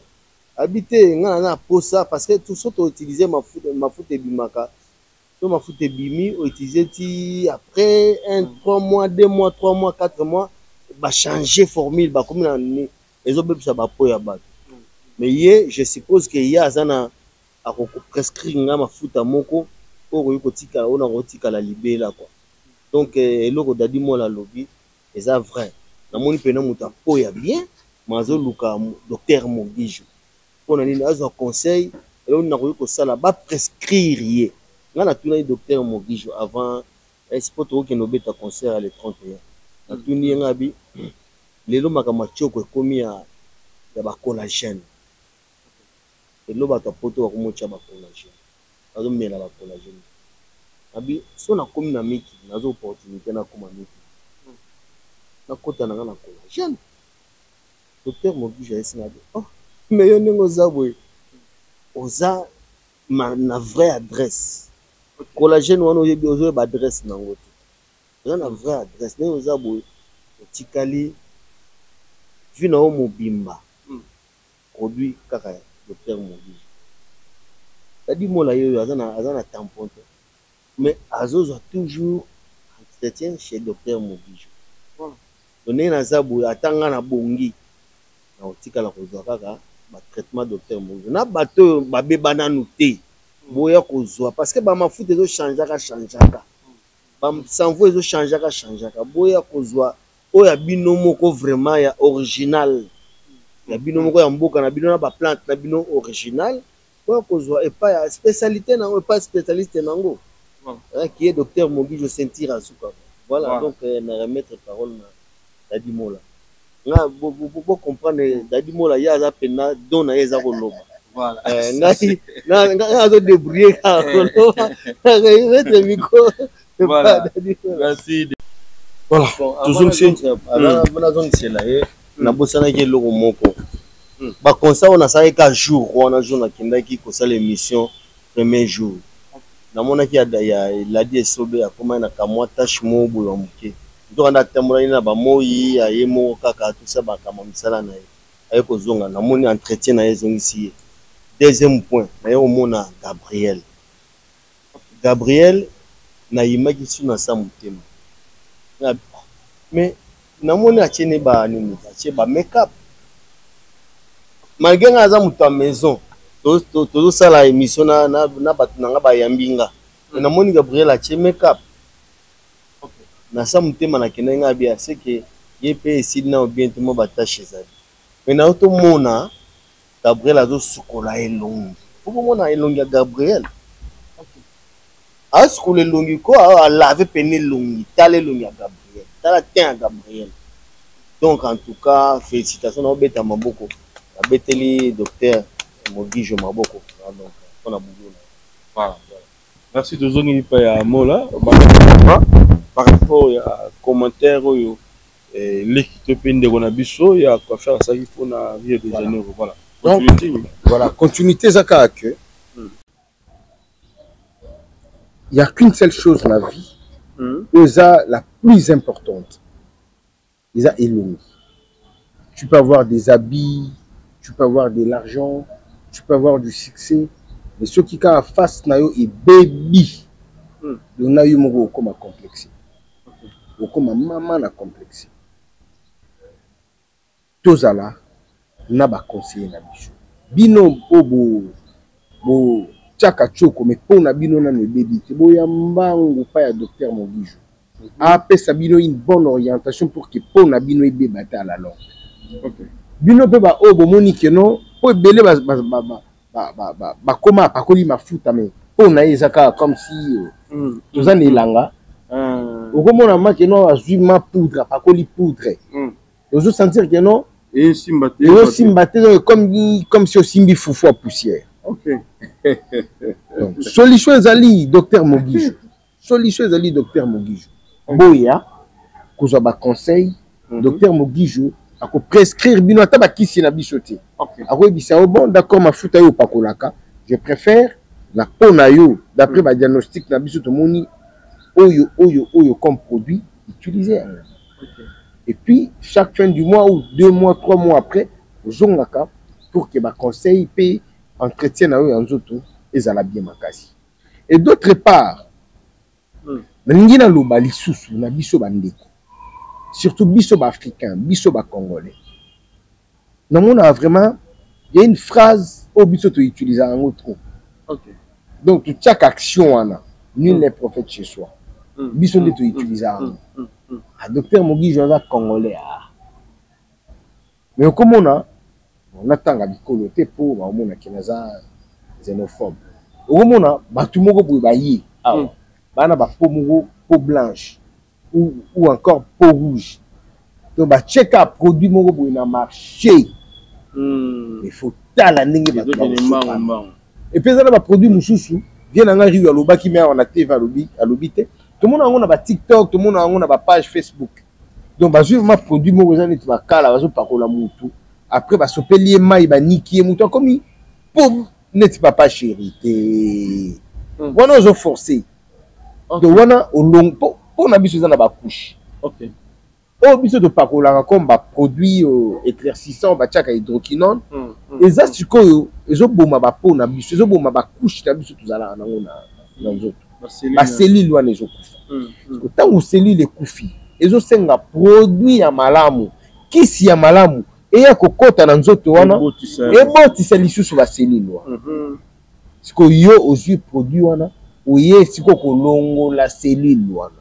habiter ngana pour ça parce que tout ça tu utiliser ma foot et bimaka so ma foot et bimi utiliser ti après 3 mois 2 mois 3 mois 4 mois ba changer formule ba comme na les autres ça ba po ya ba mais hier je suppose que ya azana a prescrire nga ma foot moko pour ko tika on a rotika la libela quoi donc eloko dadi mo la lobby eza vrai na moni pena muta po ya bien mazo luka docteur Mogijo on a un conseil et on a réussi ça là bas prescrire hier on a tout le docteur Mogijo avant sport qui nous bête à concert le 31 on a tout ni ngabi les lots makamachoko komi ya ba collagène et lo ba poto ko mocha ba collagène azo mela ba collagène abi so na komi na miki nazo opportunité na koma miki na kota na collagène docteur Mogijo esina oh mais yo ningo zabwe oza na vraie adresse collagène wana oyebi ozo ba adresse nango te oza na vraie adresse ningo zabwe otikali vina o mobimba produit kaka docteur Mogijo tadi mola yo azana tampon te mais azozo toujours entretien chez docteur Mogijo donc na zabwe atanga na bongi na otikala kozwa kaka ba traitement docteur Mogijo na bato babe bananu te boya kozwa parce que ba mafuta ezo changeaka ba sanvo ezo changeaka boya kozwa oya bino moko vraiment ya original ya bino moko ya mboka na bino na ba plante na bino original boya kozwa et pas ya spécialité nango pas spécialiste nango qui est docteur Mogijo sentir asuka voilà donc na remettre parole na Dadi Mola nga bo comprendre Dadi Mola ya za pena dona eza ko loba voilà nga azo débrouiller ka loba mettre micro voilà merci voilà toujours na zone c'est là na bosana ke loko moko ba konsa on a ça ka jour on a jour na kindaki ko ça l'émission premier jour na mona ki ya la die sobe ya koma na kamwa tâche mo bulo muke donc on a témoigné na ba moyi ya yemo kaka tout ça ba kama misala na ye ayeko zonga na moni entretien na ye zongisi deuxième point na yo mona Gabriel nayimaki su na sa motema mais namoni atiene ba nini atie ba make-up malgré nga aza moto à maison tozosala émission na bato nanga bayambinga namoni Gabriel atie make-up na sa motema nakende nga bia c'est que ye pe esili na bien te mo batache ezali mais na otomona Gabriel azosukola elongi faut komona elongi ya Gabriel askola elongi ko alave pene elongi tala elongi ya Gabriel tala te ya Gabriel. Donc en tout cas félicitations na obeta maboko abeteli docteur Mogijo maboko donc on a boulot voilà. Merci de zongi pa ya mola par rapport à commentaire oyo l'équipe pende kona biso ya quoi faire ça il faut na Rio de Janeiro voilà. Donc voilà, continuité zaka que il y a qu'une seule chose dans la vie la plus importante. Ils ont élongé. Tu peux avoir des habits, tu peux avoir de l'argent, tu peux avoir du succès, mais ceux qui ont face nayo et baby, donc nayo mo comme complexé, comme maman na complexé. Tous là, na ba conseiller na biso. Bino bo chaka choko mais pour na bino na ne baby, te boya mbangu pa ya docteur Mogijo. Après ça bino une bonne orientation pour que pour na bino ebe bata la langue. OK. Bino pe ba obo monique non, po belé ba koma pa koli mafuta mais pour na ezaka comme si tozana elanga. Okomona ma que non azui ma poudre pa koli poudre. Ozo sentir que non et simbaté comme si au simbi foufou à poussière. OK. Donc, solution ezali docteur Mogijo. Solution ezali docteur Mogijo. Boya kozwa ba conseil docteur Mogijo ako prescrire bino ata ba kisi na bisoté. Ako bisa o bon d'accord mafuta yo pakolaka. Je préfère la peau na yo d'après ba diagnostic na biso to moni oyo comme produit utilisé. Et puis chaque fin du mois ou 2 mois 3 mois après ozongaka pour que ba conseil pe entretien na yo ya nzoto ezala bien makasi. Et d'autre part nalingi na loba lisusu na biso bandeko surtout biso ba africain biso ba congolais namona vraiment il y a une phrase au biso to utiliser en trop. OK. Donc tu chaque action wana nul n'est prophète chez soi. Biso nde to utiliser a docteur Mogijo za congolais mais comme on atanga bikolo te po ba omona kenaza xénophobe omona batu moko boye bayi bana ba peau blanche ou encore peau rouge. Donc ba check up produit moko boye na marché. Il faut tala ndenge ba et puis ça ba produit mususu vient na ngari ya lobaki mais on a TV alobite tout le monde a ba TikTok, tout le monde a ba page Facebook. Donc ba suivre ma produit moko za neti ba kala bazo pakola mutu après ba sopeli mai ba niki mutu comme pauvre neti papa chéri te wana ozo forcer. Donc wana olong pour na biso za na ba couche. OK. O biso de pakola comme ba produit éclaircissant ba tchaka hydroquinone et ça sikoyo ezo boma ba po na biso ezo boma ba couche na biso tuzala na na nzoto ba cellule wana ezo kufa. Parce que tant cellule ekufi ezo senga produit ya malamu kisi ya malamu et ya kokota na nzoto wana et botisa lisusu ba cellule wana. Parce que yo ozu produit wana oye siko kolongo la cellule wana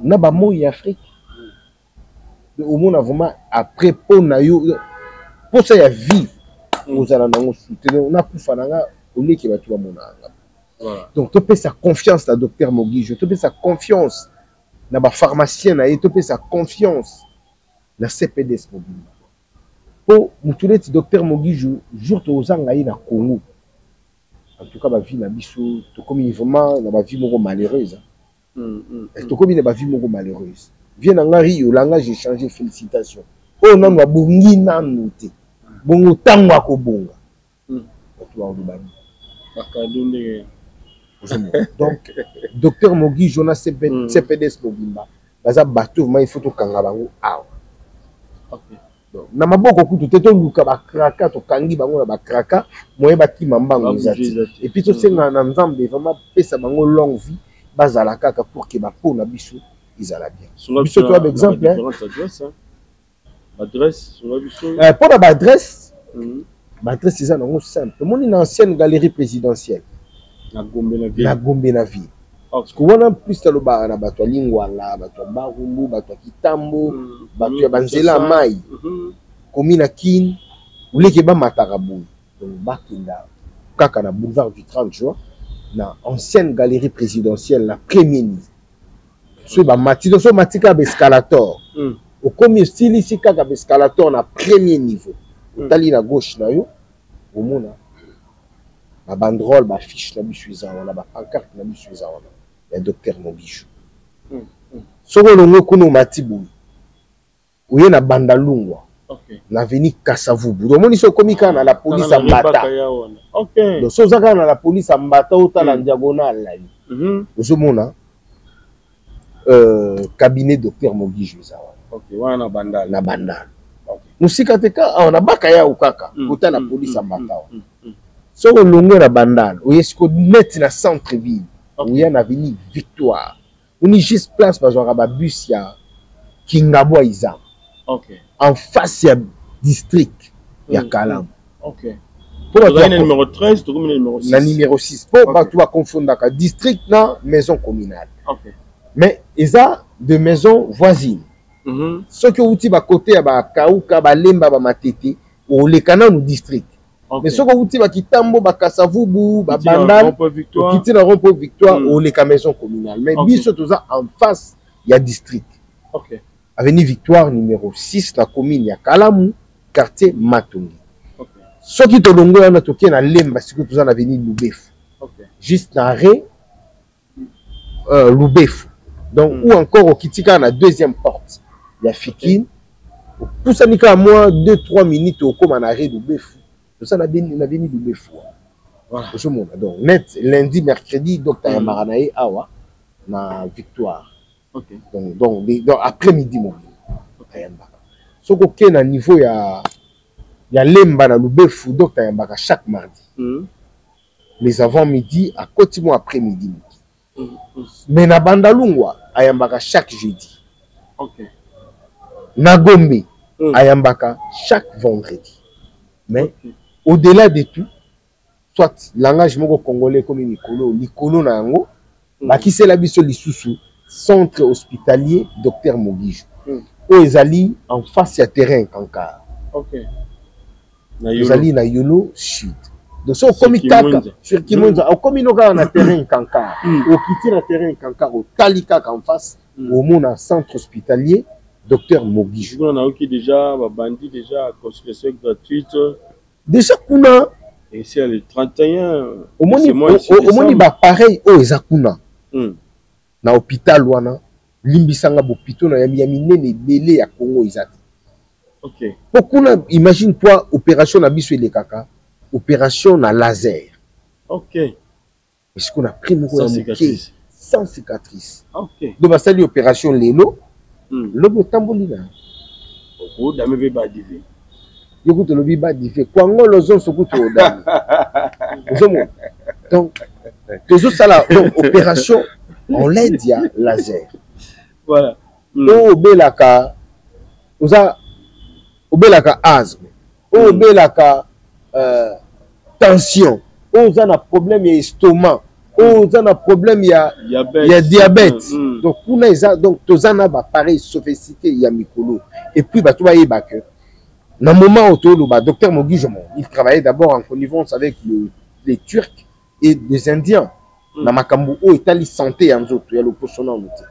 na ba moyi Afrique au monde vraiment après pour na yo pour ça ya vie ozala nango soutenir na kufa nanga oleki batu ba monanga. Voilà. Donc tu peux sa confiance à docteur Mogijo, tu peux sa confiance na ba pharmacien na tu peux sa confiance na CPDS Mobimba. Pour mutuleti docteur Mogijo jour to ozanga na Congo. En tout cas ba vie na biso to comme vraiment na ba vie moko malheureuse. To comme na ba vie moko malheureuse. Viens na ngari yo langage j'ai changé félicitations. Oh non wa bongi nanu te. Bongo tango akobonga. To wa lubani. Bakadonde. Donc docteur Mogijo na CPDS Mobimba baza bateau il faut to kanga bango awa. OK. na maboko kutu te toluka bakraka tokangi bango na bakraka moye bakima mbango ezati et puis tosenga na nzambe vraiment pesa bango longue vie bazala kaka pour que bapo na biso izala bien biso to exemple adresse pour la adresse c'est ça nango simple moni na ancienne galerie présidentielle na Gombe na ville parce que wana plus taloba na bato lingwala bato barumbu bato kitambo bato ya banzela mai komina kin uleke ba matarabu donc bakinda kaka na boulevard du 30 juin na ancienne galerie présidentielle la première niveau so ba matido so matika ba escalator au comme style ici kaka ba escalator na premier niveau tali na gauche na yo omona ba banderole ba fiche na biso wana ba pancarte na biso wana ya docteur Moguijou soko longo kuno matibu uye na bandalungwa na avenue Kasavubu domoni so komika na la police ambata donc so zaka na la police ambata otala diagonale la ozomona cabinet docteur Moguijou wana na bandal musika teka on abaka ya ukaka otala police ambata soko longo na bandal oyesiko net na centre ville uya na avenue Victoire on juste place bazwaka ba bus ya Kingabwa Izam en face ya district ya Kalam pour le numéro 13 to numéro 6 na numéro 6 pour ba tu vas confondre ka district na maison communale mais eza de maison voisine ce que outi ba côté ya ba Kauka ba Lemba ba Matete o le canal district mais ce que outi ba Kitambo ba Kasavubu ba Bandal kiti na Rompo Victoire o le ka maison communale mais biso toza en face ya district avenue Victoire numéro 6 la commune ya Kalamu quartier Matongi ce qui to longo na toke na Lemba siko toza na avenue Lubefu juste na rue Lubefu donc ou encore au kitika na deuxième porte ya Fikine pour ça nika moi 2-3 minutes au comme en arrêt Lubefu tout ça na avenue Lubefu voilà je montre donc net lundi mercredi docteur Maranae awa na Victoire donc après-midi mon ce que na niveau ya Lemba na Lubefu docteur Yambaka chaque mardi les avant-midi à côté moi après-midi mais na Bandalungwa ayambaka chaque jeudi na Gombe ayambaka chaque vendredi mais au-delà de tout soit langage moko congolais comme Nikolo na yango bakisela biso lisusu centre hospitalier docteur Moguijou ezali en face ya terrain Kankar ezali na Yolo Sud donc so komi kaka sur Kimonza au komi no kaka na terrain Kankar au kiti na terrain Kankar au tali kaka en face au mona centre hospitalier docteur Moguijou on a OK déjà ba bandi déjà consultation gratuite déjà kuna et c'est le 31 au moni ba pareil o ezakuna na hôpital wana limbisanga bopito na yami minene belé ya Congo izati pourquoi imagine toi opération na biso ele kaka opération na laser est-ce qu'on a pris sans cicatrice donc basali opération lelo lobo tamboli na o dame ba divé yoko to lobi ba divé kwango lozo sokuto odam donc toujours ça la opération on l'aide ya laser voilà obelaka oza obelaka asthme obelaka tension oza na problème ya estomac oza na problème ya diabète donc kuna eza donc toza na ba pareil sophistiqué ya mikolo et puis ba to ba yeba que na moment où ba docteur Moguijou il travaillait d'abord en connivence avec les Turcs et les Indiens na makambo o etali santé ya nzoto ya loposona muti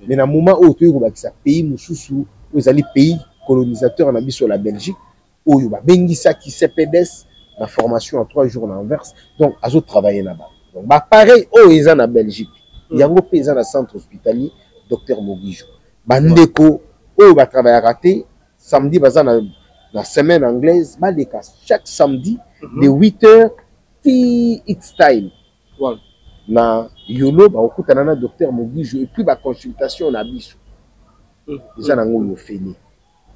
mais na moment où tu obakisa pays mususu ezali pays colonisateur na biso la Belgique oyo ba bengisa ki CPDS la formation en 3 jours en Anvers donc azo travailler là-bas donc ba pareil o eza na Belgique yango pe eza na centre hospitalier docteur Moguijou bandeko o ba travailler raté samedi baza na semaine anglaise baleka chaque samedi de 8h TX time voilà na Yolo ba okutana na docteur Moguijou et puis ba consultation na biso eza nango yo fini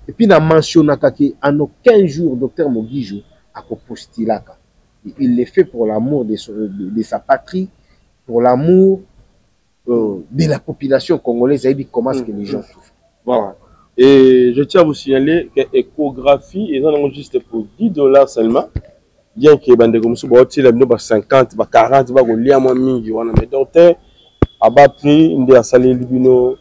Et puis, na mentionnaka en aucun jour, docteur Mogijo a postulaka. Il le fait pour l'amour de sa patrie, pour l'amour de la population congolaise. Il dit comment est-ce que les gens souffrent. Voilà. Et je tiens à vous signaler que l'échographie est juste pour $10 seulement. Bien que bande comme ça, bah 50, bah 40, bah on lia moins mingi. On a mis docteur à bas prix, il a salé libino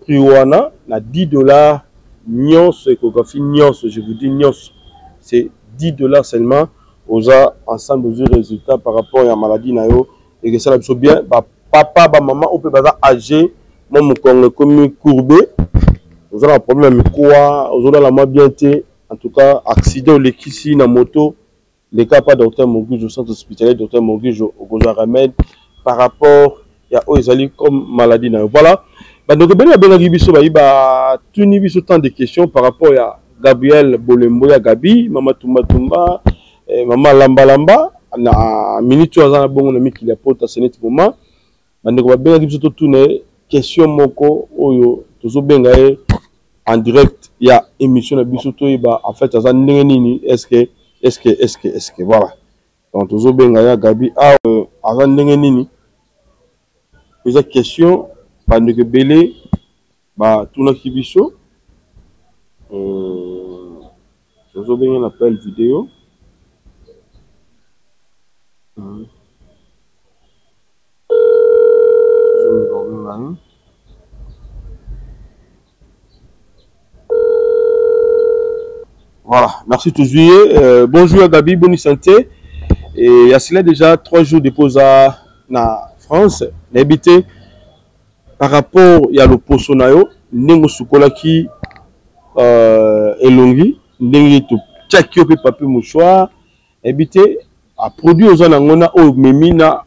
prix wana na $10 nyons échographie nyons. Je vous dis nyons, c'est $10 seulement. Aux ensemble aux résultats par rapport à la maladie nayo et que ça la bien. Bah papa, bah maman, on peut pas âgé. Moi mon corps comme courbé. Vous avez un problème avec quoi? Vous avez la mobilité. En tout cas, accident les ici na moto. Les cas pas docteur Mogijo, centre hospitalier docteur Mogijo au remède par rapport à Oezali comme maladie. Voilà. Bah donc ben la biso ba tout ni biso tant de questions par rapport à Gabriel Bolembo ya Gabi, Mama Tumba Tumba, Mama Lamba Lamba na minute azana bongo na miki la porte à ce moment. Bah donc ben biso tout tourner question moko oyo tozo benga en direct, il y a émission de Bissoto, en fait, est-ce que, voilà. Donc, tous les gens, Gabi, avant Nengenini, il y a une question, pendant que Belé, tout le Kibiso, tous les gens appellent vidéo. Voilà, merci toujours. Bonjour Gabi, bonne santé. Et il y a cela déjà 3 jours de pause à France. N'habité par rapport à l'opposition, Nengo Sukolaki Elongi, Nengo to Tchakio pe papier mouchoir. Habité à produire aux anangona au memina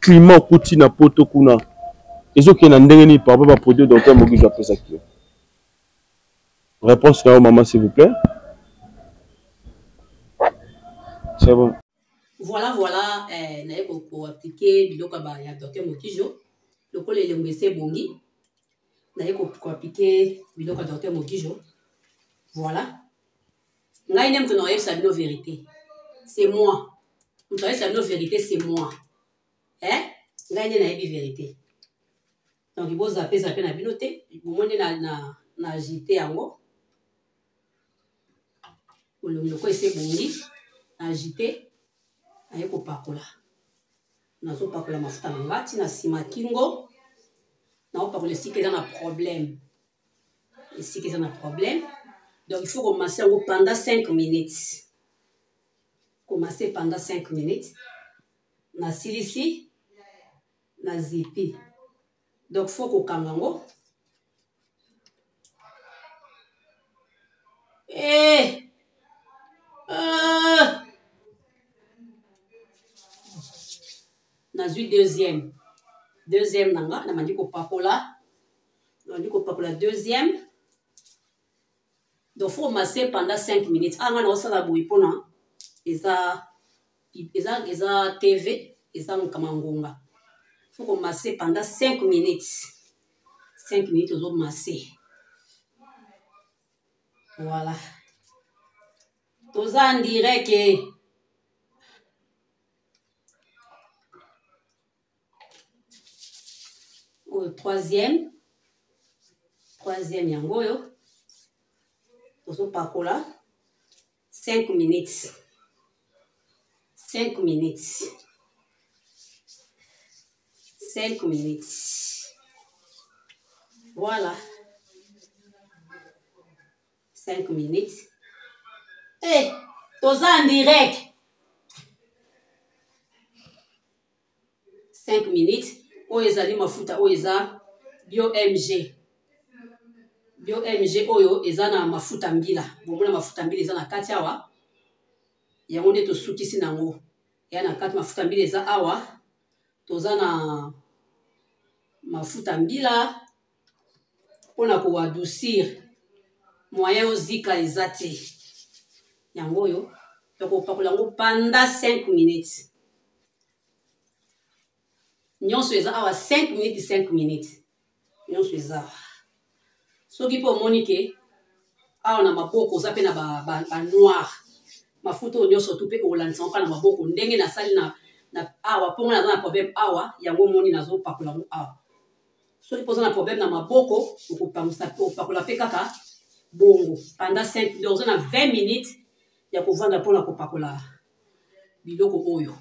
climat kuti na poto kuna. Ils ont qui n'a ndengeni par rapport à produire docteur Mogijo après ça. Réponse là, maman, s'il vous plaît. C'est bon. Voilà, pour appliquer le docteur Mogijo. Le col est le bongi. Pour appliquer le docteur Mogijo. Voilà. Là, il aime que nous ayons sa vérité. C'est moi. Nous avons sa vérité, c'est moi. Hein? Là, il y a une vérité. Donc, il faut zapper la binoté. Il faut monter na agité en haut. Le quoi c'est bongi. Agité. Aye ko pakola. Nazo pakola mafuta na ngati na sima kingo. Na o pakola si que ça na problème. Et si que ça na problème. Donc, il faut commencer pendant 5 minutes. Commencer pendant 5 minutes. Na silisi. Na zipi. Donc, il faut qu'on kamlango. Nazu deuxième. Deuxième nanga. Na mandi ko pakola. Mandi ko pakola deuxième. Donc, il faut masser pendant 5 minutes. Ah, on a aussi la bouille pour nous. Eza TV. Eza nkamangonga. Il faut qu'on masse pendant 5 minutes. 5 minutes, on va masser. Voilà. Tous en direct. Troisième. Troisième, yangoyo. Tous pakola. 5 minutes. 5 minutes. 5 minutes. Voilà. 5 minutes. Eh, tous en direct. 5 minutes. Oyo ezali mafuta oyo eza bio MG. Bio MG oyo eza na mafuta mbila. Bomona mafuta mbila eza na kati awa. Yango nde tosukisi nango. Ya na kati mafuta mbila eza awa. Toza na mafuta mbila pona ko adoucir moyen ozika eza te. Yango oyo tokopakola yango pendant 5 minutes. Nyonso eza awa 5 minutes 5 minutes. Nyonso eza soki mpo omoni ke awa na maboko oza mpe na banoir mafuta oyo nyonso tu mpe olandisa mpa na maboko ndenge nasali na awa mpongo naza na problème awa yango omoni nazopakola yango awa soki mpo oza na problème na maboko okopakola mpe kaka bongo pendant 5 oza na 20 minutes ya kovanda mpona kopakola biloko oyo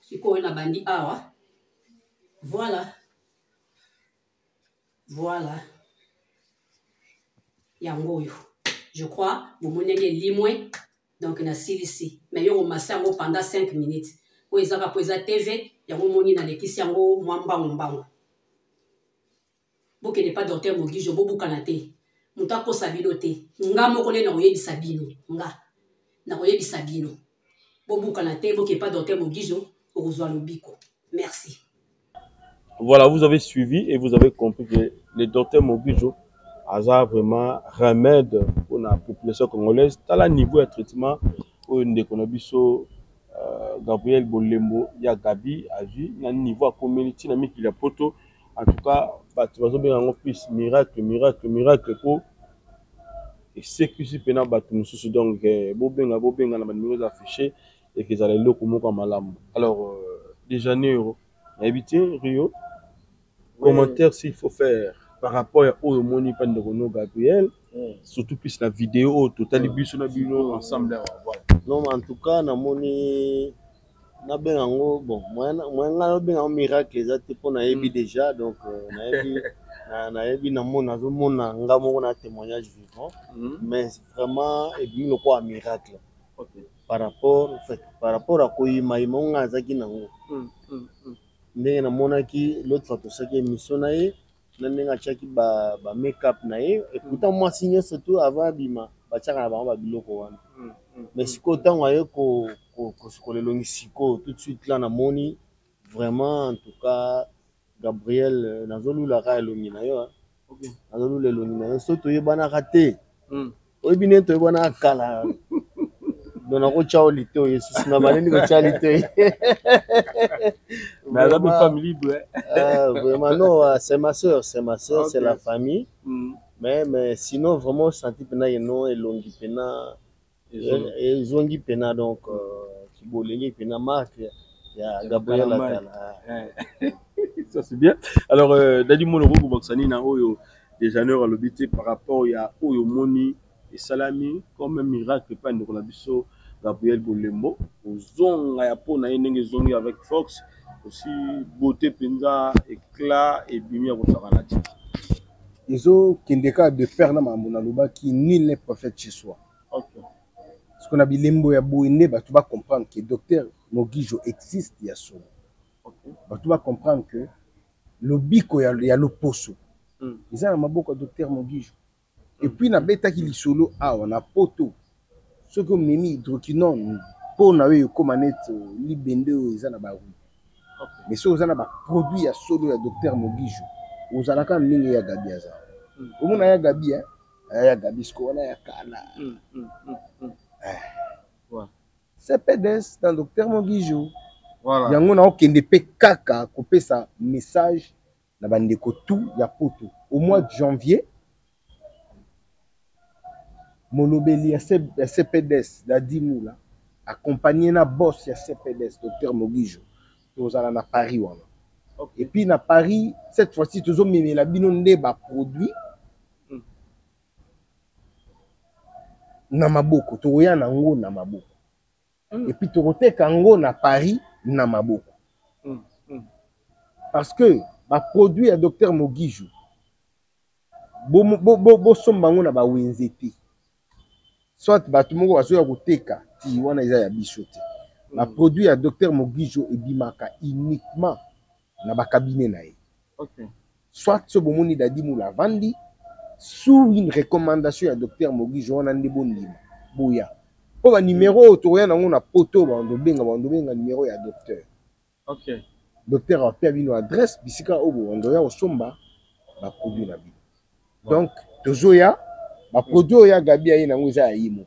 sikoyo na bandi awa voilà yango oyo je crois bomoni ndenge limwe donc nasilisi mais yo komasa yango pendant 5 minutes oyo ezaka mpo eza tv yango omoni nalekisi yango mwa mbango bokende pa docteur Mogijo bobukana te moto akosa bino te nga moko nde nakoyebisa bino nga nakoyebisa bino bobukana te bokende pa docteur Mogijo okozwa lobiko merci. Voilà, vous avez suivi et vous avez compris que le docteur Mogijo a vraiment remède pour la population congolaise. Dans le niveau de traitement, Gabriel Bolembo, il y a Gabi, Agi, il y a un niveau de communauté, il y a poto. En tout cas, tu vas bien plus miracle pour et sécuriser pendant battu nous donc bobenga na numéro affiché et qu'ils allaient le comme malam. Alors de Janeiro, habité Rio. Commentaire s'il faut faire par rapport au Moni Panderono Gabriel, surtout plus la vidéo total bus na bino ensemble. Non, mais en tout cas, na moni na bengango bon, moi na bengango miracle exact pour na yebi déjà donc na yebi na mona zo mona ngamo na témoignage vivant, mais vraiment et bien le quoi miracle. Par rapport à koyima imonga zaki nango. Ndenge namonaki l'autre fois tosaki émission na ye na ndenge atiaki ba make-up na ye et pourtant moi signé surtout avant bima batiaka na bango babiloko wana mais sikoyo ntango aye kolelongisi sikoyo tout de suite là namoni vraiment en tout cas Gabriel nazolulaka elongi na yo nazolula elongi na yo so toyebanaka te oyebi nini toyebanaka kala dona ko chao lito yesus na maleni ko chao lito mais la famille libre vraiment non c'est ma sœur okay. C'est la famille mais sinon vraiment senti pena yeno elongi pena et zongi pena donc qui bolengi pena marque ya Gabriel Atala ça c'est bien alors dadi monoko boxani na oyo déjà neur lobité par rapport ya oyo moni et salami comme un miracle pas de la biso Gabriel Bolembo ozonga ya pona ndenge zongi avec Fox aussi beauté penza éclat et bimi ya kosakanati izo kindeka de père na mamuna loba qui nul n'est prophète chez soi. OK. Ce qu'on a bilembo ya boine ba tu vas comprendre que docteur Mogijo existe ya so. OK. Ba tu vas comprendre que le biko ya le poso. Ils ont maboko docteur Mogijo. Et puis na beta ki lisolo on a poto. Ce que mimi hydroquinone pour na we ko manette libende ils na ba rue. Mais so za na ba produit ya solo ya docteur Mogijo. Ozalaka ndenge ya Gabi aza. Omona ya Gabi ya Gabi sko wana ya kala. Voilà. C'est PDS dans docteur Mogijo. Voilà. Yango na okende pe kaka kopesa message na bandeko tout ya poto. Au mois de janvier Molobeli ya CPDS da Dimula accompagné na boss ya CPDS docteur Mogijo. Tozala na Paris wana. Okay. Et puis na Paris cette fois-ci toujours mimi la bino nde ba produit na maboko toya na ngo na maboko et puis tokoteka ngo na Paris na maboko parce que ba produit ya docteur Mogijo bo somba ngo na ba wenzete soit bato moko bazo ya koteka ti wana eza ya bisote ba produit ya docteur Mogijo ebimaka uniquement na ba cabinet na ye. OK. Soit ce bomoni dadi mula vandi sous une recommandation ya docteur Mogijo wana ndebo ndima boya. Po ba numéro to ya nango na poto ba ndo benga numéro ya docteur. OK. Docteur a pe bino adresse bisika obo ndo ya osomba ba produit na bino. Donc tozoya ba produit ya Gabi ya nango za yimo.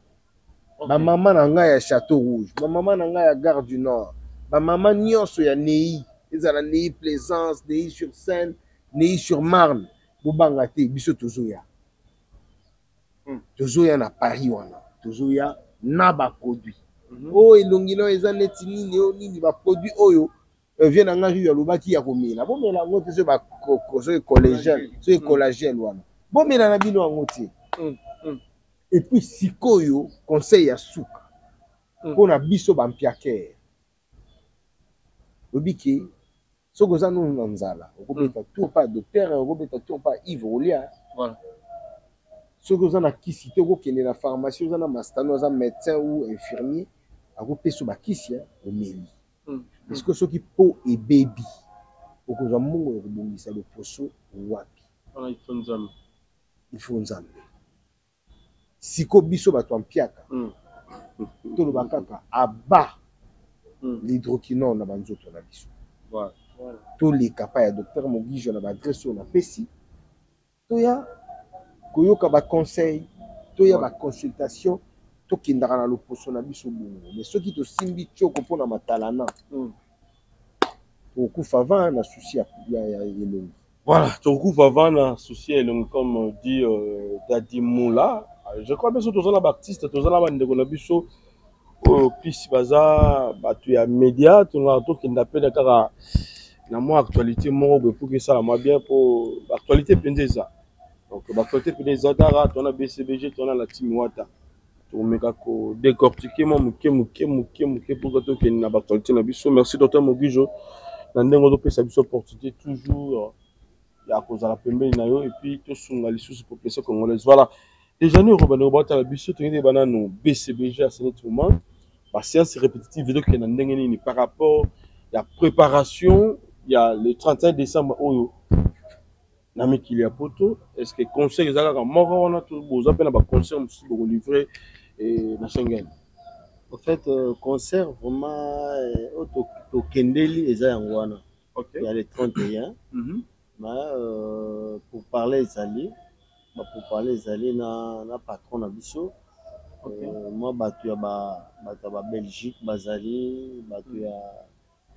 Ba maman na nga ya Château Rouge, ba maman na nga ya Gare du Nord, ba maman nyonso ya Nei. Ils ont Nei Plaisance, Nei sur Seine, Nei sur Marne. Bobangate, biso tozoya. tozoya na Paris wana tozoya na ba produit oh elongi na eza neti nini o nini ba produit oyo vient na ngari ya lobaki ya komela bomela ngo te so ba collagène wana bomela na bino yango te et puis sikoyo conseil ya suka pona biso ba mpiaker obiki soko oza nunu na nzala okobeta tour pa docteur okobeta tour pa Yves Olia voilà soki oza na kisi te okokende na pharmacie oza na mastano oza médecin ou infirmier akopesa bakisi ya omeli parceke soki po ebebi okozwa mbongo ya kobongisa loposo wapi il faut nzambe siko biso bato ya mpiaka toloba kaka aba l'hydroquinone na banzoto na biso toleka pa ya docteur Mogijo na baadresse oyo napesi toya koyoka baconseil toya baconsultation tokendaka na loposo na biso bongo mais soki tosimbi tioko mpona matalana tokokufa avant na susi ya elongi. Voilà, tokokufa avant na susi ya elongi comme dit Dadi Moula. Je crois bien que tous les artistes, tous les bandeko na biso plus baza batu ya média, tout na to ki ndapela kaka na mo actualité moko pour que ça la bien pour actualité pendeza. Donc l'actualité pendeza dara to na BCBG to na la team Wata. To meka ko décortiquer mo muke pour que to ki na actualité na biso. Merci docteur Mogijo. Na ndengo to pesa biso opportunité toujours ya kozala pembeni na yo et puis to sunga lisusu population congolaise. Voilà. Déjà nous revenons au la biso to ngende bana no BCBG à ce moment. La séance répétitive vidéo qui est par rapport à la préparation, il y a le 31 décembre où Nami Kilia Poto. Est-ce que le conseil est à mort on a tout beau appel à concert pour livrer et na Schengen. En fait, concert vraiment au Kendeli et Zayangwana. Il y a les 31. Mais pour parler Zali, na patron na biso. Moi batu ya Belgique bazali batu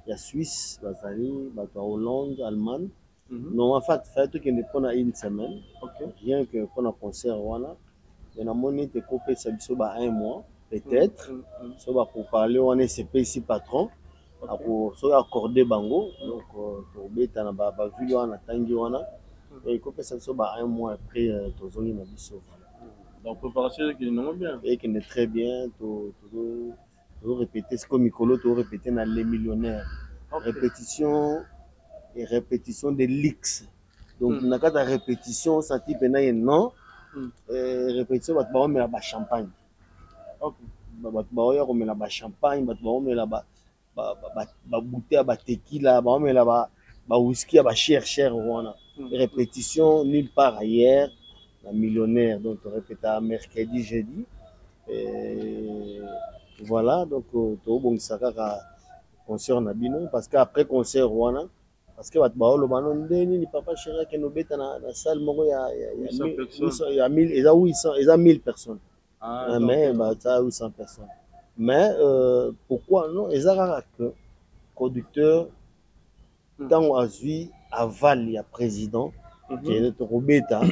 ya Suisse bazali batu ya Hollande Allemagne non en fait tout qui dépend à une semaine rien que pour un concert wana mais na moni te couper ça biso ba un mois peut-être so ba pour parler on est CP ici patron pour so accorder bango donc pour beta na ba ville wana tangi wana et couper ça biso ba un mois après tozongi na biso. Donc, préparation qui est bien. Et qui est très bien. Tu répéter ce que Mikolo, tu répéter dans Les Millionnaires. Répétition et répétition de l'X. Donc, dans la répétition, ça type un non. Répétition, tu vas mettre la champagne. Tu vas mettre la champagne, tu vas mettre la bouteille, la tequila, tu vas mettre la whisky, la cher. Répétition nulle part ailleurs. La millionnaire, donc on répète à mercredi, jeudi. Et voilà, donc bon ça concert na bino parce qu'après concert wana parce que bat baolo banon ndeni ni papa chéri que no beta na salle moko ya 1000 et 800 et 1000 personnes. Mais bah ça 800 personnes. Mais pourquoi non ezara que producteur tant azui aval ya président qui est notre beta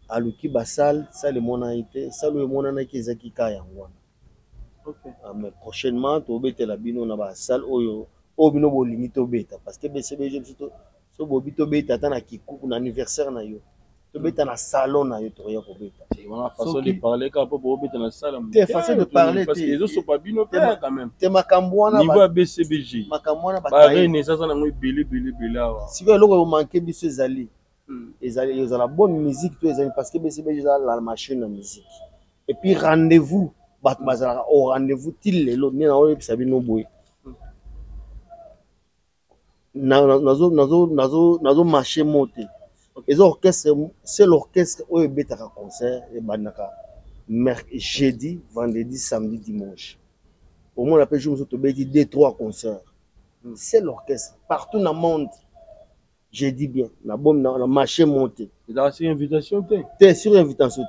aluki basal ça le monaité ça le monana ki ezaki ka yango. Mais prochainement to beta la bino na ba salle oyo bino bo limite beta parce que BCBG so bo bito beta ta na kiku na anniversaire na yo to beta na salon na yo to ya ko beta. C'est vraiment façon de parler quand bo beta na salle. C'est façon de parler parce que les autres sont pas bino quand même. Te makambwana niveau BCBG. Makambwana ba ba renaissance na ngo belé. Si vous loko manquer biso ezali ils ont la bonne musique parce que BCBG la machine de musique et puis rendez-vous au rendez-vous til lelo ni na oyo bisabi no boy nazo marché monter les orchestres c'est l'orchestre oyo betaka concert et banaka jeudi vendredi samedi dimanche au moins la pêche nous to beti 2-3 concerts c'est l'orchestre partout dans le monde. J'ai dit bien, la bombe na marché monté. C'est sur invitation t'es sur invitation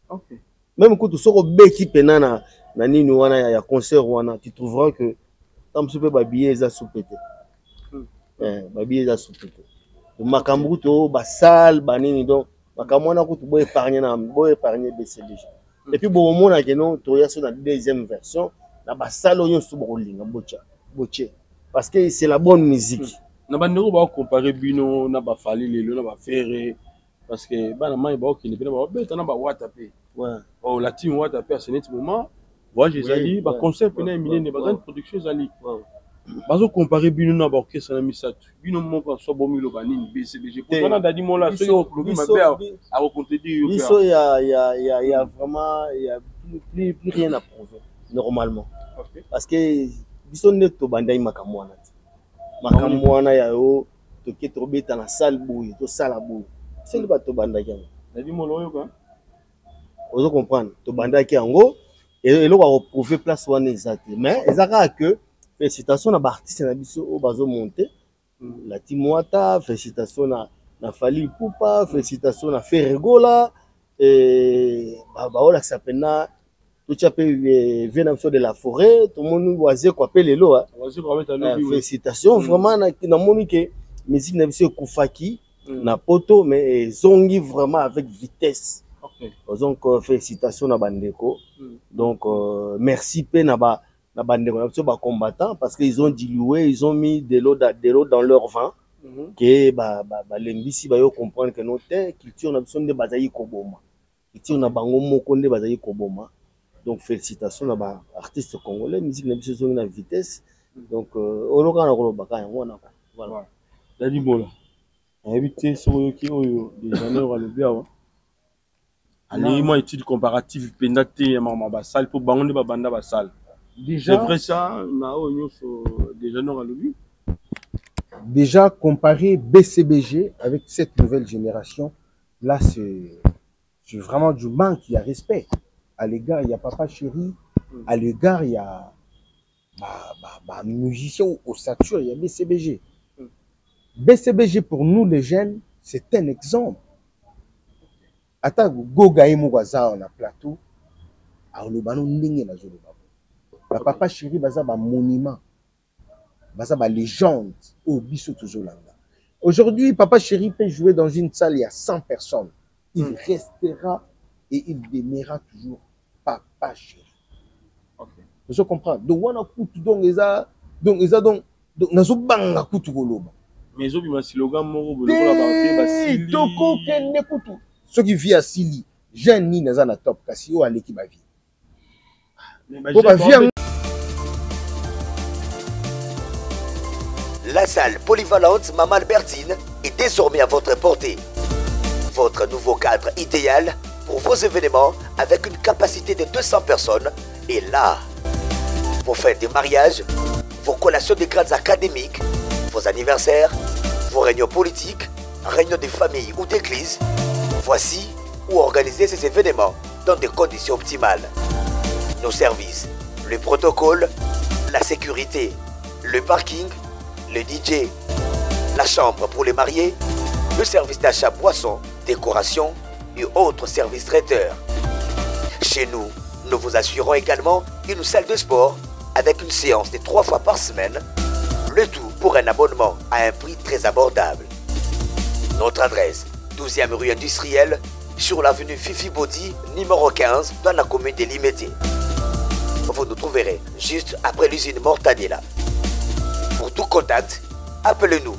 OK. Même quand tu sors beti pena na nini wana ya concert wana tu trouveras que tam super ba billet za soupete. Ba billet za soupete. Le makambu to ba salle ba nini donc makambo wana kutu boye épargner BCBG et puis bon mona que non toya sur la deuxième version na basalo nyonso bolinga boche parce que c'est la bonne musique na bandeko ba comparer bino na ba fali lelo na ba ferre parce que bana mai ba okine bino ba beta na ba watape ouais oh la team watape à ce moment voyage ezali ba concert pena minene ba grande production ezali bazo comparer bino na ba orchestre na misatu bino moko so bomilo banini BCBG pour na dadi mola so yo lobi mabe a recontredire biso y a vraiment plus rien à prouver normalement parce que biso ne to bandai makambo wana ya yo to ke to beta na salle boye to sala boye c'est le bato bandaki yango dadi mola oyo ka ozo comprendre to bandaki yango et lo va prouver place wana exacte mais ezaka que félicitations na artiste na biso o bazo monter la Timwata félicitations na Fali Ipupa félicitations na Ferregola et baola sapena tout ça peut venir de la forêt tout le monde voisin quoi appeler lelo félicitations vraiment na moni que musique na biso kufaki na poto mais zongi vraiment avec vitesse donc félicitations na bandeko donc merci pe na bandeko na biso ba combattants parce qu'ils ont dilué ils ont mis de l'eau dans leur vin que ba lembisi ba yo comprendre que notre culture na biso nde bazali koboma culture na bango moko nde bazali koboma donc félicitations à artistes congolais musique na biso zongi na vitesse donc oloka na koloba ka yango na voilà dadi bola habité sur ki oyo déjà ne ralobi awa allez moi étude comparative pendate ya mama basal pour bango ba banda basal déjà c'est vrai ça na oyo déjà ne ralobi déjà comparer BCBG avec cette nouvelle génération là c'est vraiment du manque, il y a respect. À l'égard, il y a Papa Chéri. À l'égard, il y a musicien au Satur, il y a BCBG. BCBG, pour nous, les jeunes, c'est un exemple. Attends, Goga et Mouaza, on a plateau. Papa Chéri, baza ba monument. Baza ba légende. Au Bissou Tuzolanga. Aujourd'hui, Papa Chéri peut jouer dans une salle, il y a 100 personnes. Il restera et il demeurera toujours Papa Chéri. Okay. Je comprends. Donc, on a coutu donc nazo banga coutu goloba. Mais zo bima slogan moko bolo la banté basili. Toko kende coutu. Ceux qui vivent à Sili, jeune ni naza na top kasi o aleki ba vie. La salle polyvalente Maman Albertine est désormais à votre portée. Votre nouveau cadre idéal pour vos événements avec une capacité de 200 personnes est là. Vos fêtes de mariage, vos collations de grades académiques, vos anniversaires, vos réunions politiques, réunions de famille ou d'église, voici où organiser ces événements dans des conditions optimales. Nos services, le protocole, la sécurité, le parking, le DJ, la chambre pour les mariés, le service d'achat boissons, décoration et autres services traiteurs. Chez nous, nous vous assurons également une salle de sport avec une séance de 3 fois par semaine, le tout pour un abonnement à un prix très abordable. Notre adresse, 12e rue industrielle, sur l'avenue Fifi Bodi, numéro 15, dans la commune de Limété. Vous nous trouverez juste après l'usine Mortadella. Pour tout contact, appelez-nous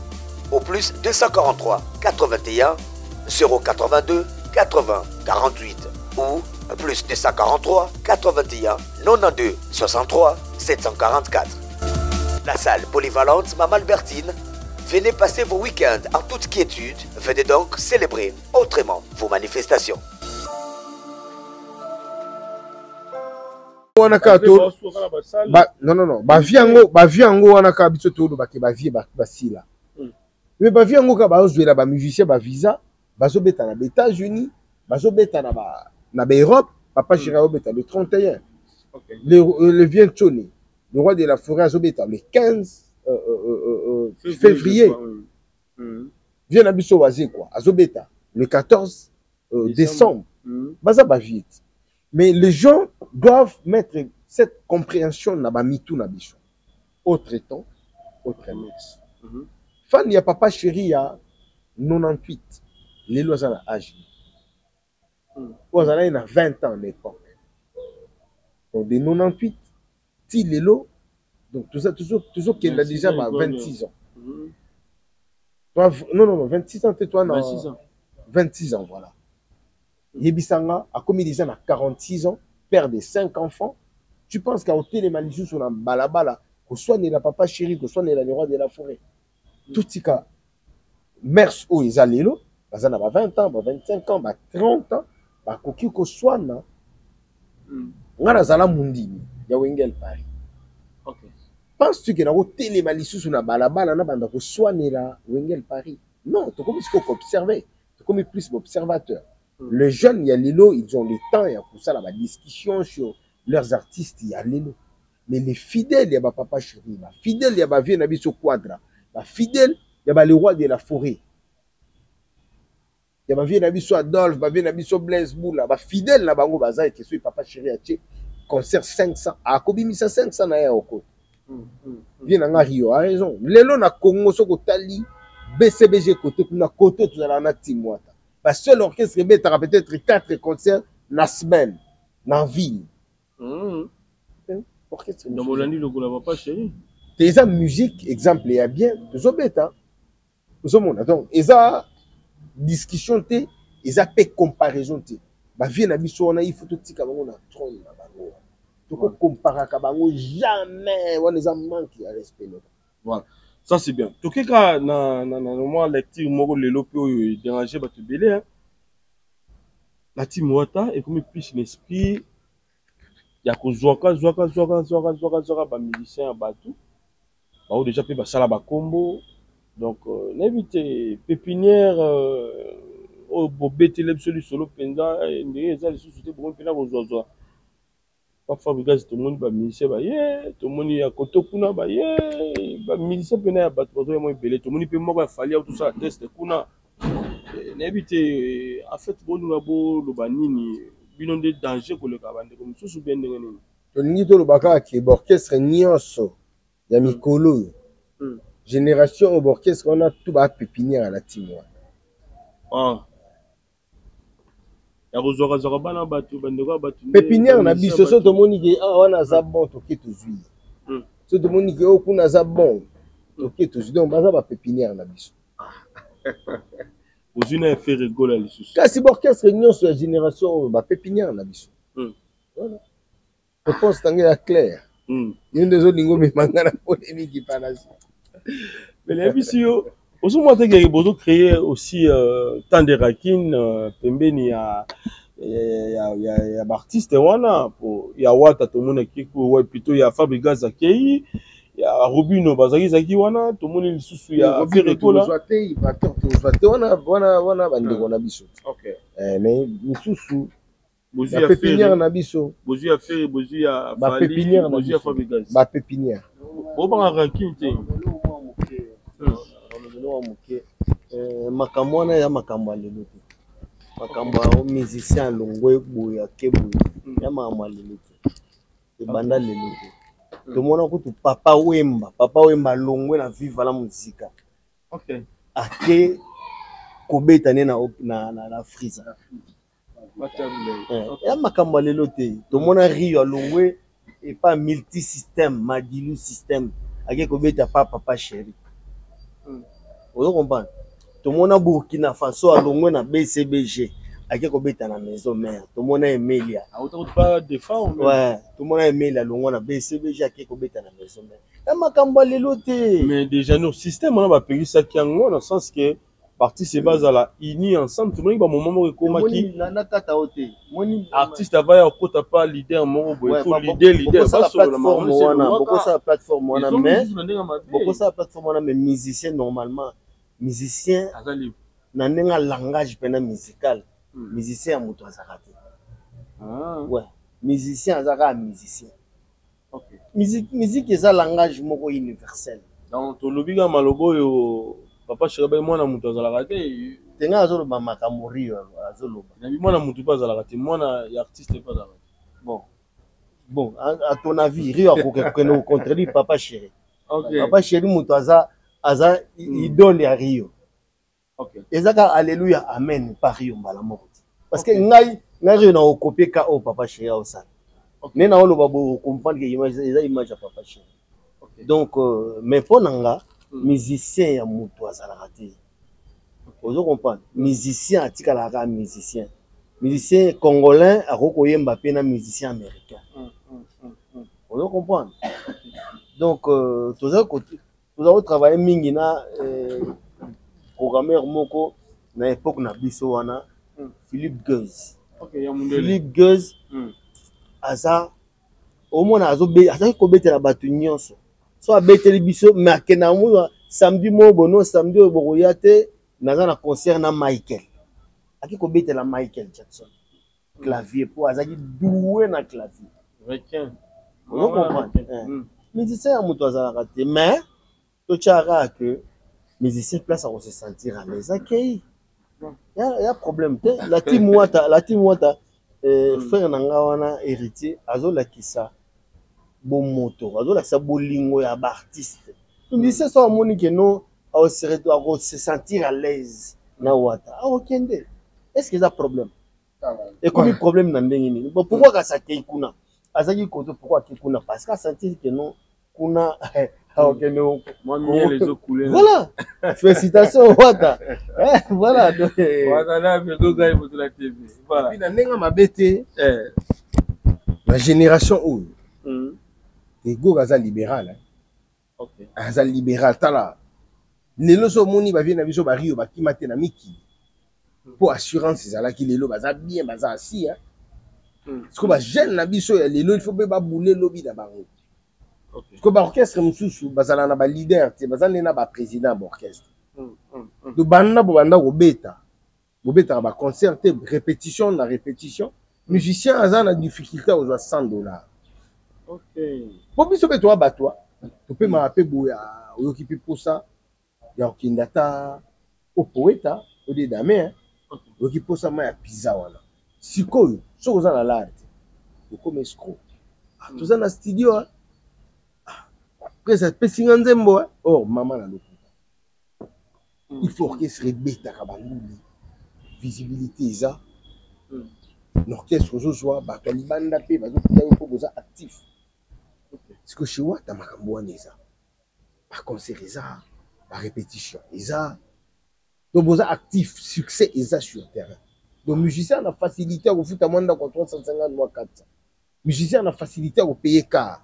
au plus 243 81 082 80 48 ou plus 243 81 92 63 744. La salle polyvalente Maman Albertine, venez passer vos week-ends en toute quiétude. Venez donc célébrer autrement vos manifestations. Non, baviango wana ka biso to ba ke bavie basila. Mais baviango ka ba ozwela ba musicien ba visa, bazo beta na États-Unis, bazo beta na Europe, Papa Chéri beta le 31. Le vient Tchoni, le roi de la forêt azo beta le 15 février. Vient na biso waze quoi, azo beta le 14 décembre. Baza ba vite. Mais les gens doivent mettre cette compréhension na ba mitou na biso. Autre temps, autre mix. Fan ya Papa Chéri ya 98. Les lois à l'âge. Vous avez 20 ans à l'époque. Donc, de 98, Tilelo, donc tout ça, toujours qu'il a déjà 26 ans. Toi, non, 26 ans, toi, non. 26 ans. 26 ans, voilà. Yebisanga a commis déjà à 46 ans, père de 5 enfants. Tu penses qu'à hôtel les malicieux sur la balabala, que soit né la papa chéri, que soit né la roi de la forêt. Tout ce cas, mères où ils allaient là, ils ont 20 ans, 25 ans, 30 ans, koki ko soit na. Ngana zala mundini, ya wengel Paris. Okay. Penses-tu que na hôtel les malicieux sur la balabala, na banda ko soit né la wengel Paris? Non, tu comme ce qu'on observer, tu comme plus observateur. Les jeunes, il y a Lilo, ils ont le temps, il y a pour ça la discussion sur leurs artistes, il y a Lilo. Mais les fidèles, il y a papa chéri, les fidèles, il y a Vieux sur Quadra, les fidèles, il y a le roi de la forêt. Il y a Vieux sur Adolphe, Vieux sur Blaise Boula, les fidèles, là, bango baza et que soit papa chéri a tué concert 500, à Kobi misa 500 na ya oko. Bien en Rio, a raison. Lelo na Congo soko tali BCBG côté kuna côté tout la na Timwata. La seule orchestre qui a peut-être 4 concerts la semaine, dans la ville. Orchestre. Dans Molandi, le coup, pas chéri. Tes musique, exemple, il y a bien, tu es bête. Donc, ils ont discussion, ils ont fait comparaison. La vie, il faut tout ce qu'il y a dans trône. Tu peux comparer à jamais, on les a manqué à respect. Voilà. Ça c'est bien. Tout ce qui est dans lecture, moi le lopio dérangé va te belé hein. La team Wata est comme plus l'esprit. Il y a que zoaka ba musicien batou. Ba ou déjà pe ba sala ba combo. Donc n'évitez pépinière au bobete l'absolu solo penda et les sociétés pour penda aux zozo. Pas fabriquer tout le monde ba musicien ba yé tout le monde ya koto kuna ba yé ba musicien pena ya bato bazo mo belé tout le monde peut mo ba fali tout ça test kuna n'évitez en fait bon nous abo lo banini bino de danger ko le kabande comme sous bien ndenge to ningi to lo baka ki orchestre nyonso ya mikolo génération au orchestre on a tout ba pépinière à la team ah ya kozoka zoka bana batu bandeko batu pépinière na biso so to moni ke ah wana za bon to ke to zui so to moni ke okuna za bon to ke to zui donc baza ba pépinière na biso vous une fait rigoler les sous kasi orchestre nyonso ya génération ba pépinière na biso voilà je pense tangue ya clair une des autres lingo me mangana polémique panasi mais les bisio aussi moi t'es besoin créer aussi tant de rakine pembeni ya artiste wana pour ya wata to mona kiko ouais plutôt ya Fabriga Zakei ya Rubino bazaki wana to mona lisusu ya Ferrekola wana bandeko na biso OK mais lisusu bozu ya pépinière na biso bozu ya Ferre bozu ya ba pépinière bozu ya Fabriga ba pépinière bo ba rakine te makambo wana ya makambo lelo te makambo ya musicien longwe boya kebu ya makambo lelo te ebanda lelo te tomona kutu papa wemba longwe na viva la muzika OK ake kobeta ne na frisa ya makambo lelo te tomona Rio longwe et pas multi système madilu système ake kobeta papa chéri. Vous comprenez? Tout le monde a Burkina Faso à l'ongwe na BCBG. Ake kobeta na maison mère. Tout le monde a Emilia. Autant pas défendre. Ouais. Tout le monde a Emilia l'ongwe na BCBG ake kobeta na maison mère. Ya makambo lelo te. Mais déjà nos systèmes on va payer ça qui en dans le sens que partie c'est base à la unis ensemble. Tout le monde va moment où komaki. Na kata ote. Moni artiste va ya kota pas leader moko boy faut leader pas sur la plateforme wana. Beaucoup ça plateforme wana mais beaucoup ça plateforme wana mais musicien normalement musicien na nenga langage pena musical musicien ya moto azakate ouais musicien azaka musicien OK musique eza langage moko universel donc to lobiga malobo yo papa chéri mwana moto azalakate tenga azoloba makambo Rio azoloba na mwana moto pas azalakate mwana ya artiste pas azalakate bon à ton avis Rio akokene contredire papa chéri OK papa chéri moto idole ya Rio. OK. Ezaka alléluia amen par Rio mbala moko. parce que ngai na okopier ka o papa chéri au sala ne na oloba bo comprendre que image ya papa chéri donc mais pour nanga musicien ya mutu azalaka te ozo comprendre musicien atikalaka musicien congolais akokoyemba pe na musicien américain ozo comprendre donc toza travailler mingi na programmeur moko na époque na biso wana Philippe Geuz. Philippe Geuz aza au moins aza ko betela batu nyonso so abeteli biso mais akena mo samedi mo bono samedi bokoya te naza na concert na Michael aki ko betela Michael Jackson clavier po azaki doué na clavier requin on comprend musicien ya mutu azalaka te mais tochara que musicien place à se sentir à l'aise akei y a problème te la team wata frère nanga wana héritier azolakisa bon moto azolakisa bolingo ya ba artiste musicien so amoni que non à se sentir à l'aise na wata okende est-ce que ça problème et comme problème na ndenge nini pourquoi ka sakei kuna azaki koto pourquoi ki kuna parce que sentir que non kuna voilà félicitations wata voilà la génération où ego aza libéral aza libéral tala lelo so moni ba vie na biso ba rio ba kimate na miki pour assurance ezalaki lelo baza bien baza assis parce que ba jeune na biso ya lelo il faut be ba bouler lobi na bango. Parce que l'orchestre mususu bazala na ba leader te bazala na ba président d'orchestre. Do banda bobeta ba concert répétition na répétition musicien aza na difficulté aux $100. OK. Pour biso be toi batwa to pe ma pe boya oyoki pe posa ya okindata o poeta o de dame oyoki posa ma ya pizza wana. Sikoyo so oza na l'art o comme escroc. Toza na studio après ça peut singanzembo oh maman na lokuta il faut orchestre beta kabanguli visibilité ça l'orchestre ozozoa bato libanda pe bazokuta yo koza actif parce que chez Wata makambo wana eza ba concert eza ba répétition eza donc boza actif succès eza sur terrain donc musicien na facilité à futa mwanda kwa 350 mois 400 musicien na facilité à payer car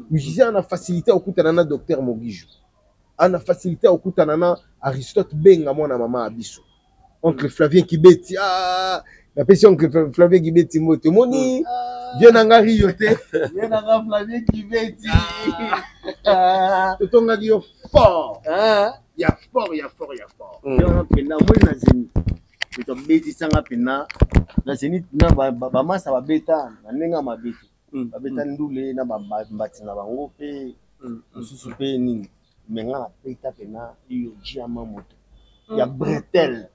musicien na facilité à kutana na docteur Mogiju ana facilité à kutana na Aristote Benga mwana mama abiso oncle Flavien Kibeti la question oncle Flavien Kibeti moto moni bien nanga riote bien nanga Flavien Kibeti totonga yo fort ya fort yo pena mwana zini to beti sanga pena na zini na ba masa ba beta na nenga mabeti babeta ndule na bambati na bango pe susu pe nini menga peta pena yo jiama moto ya bretel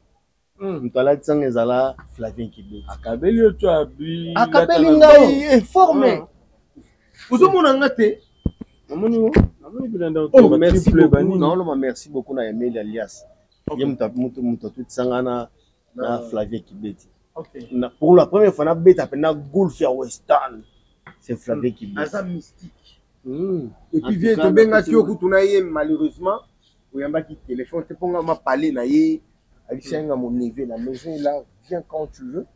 mutala tsanga ezala Flavien Kibeti akabeli yo to abi akabeli ngai formé uzomona ngate namoni bilanda merci beaucoup na Emile alias ye mutu tout sanga na Flavien Kibeti. Pour la première fois na beta pena golf ya Western. C'est Flavien Kibeti. Asa mystique. Et puis vient to benga ti okutuna ye malheureusement oyamba ki téléphone te ponga ma parler na ye alisenga mon neveu la maison là viens quand tu veux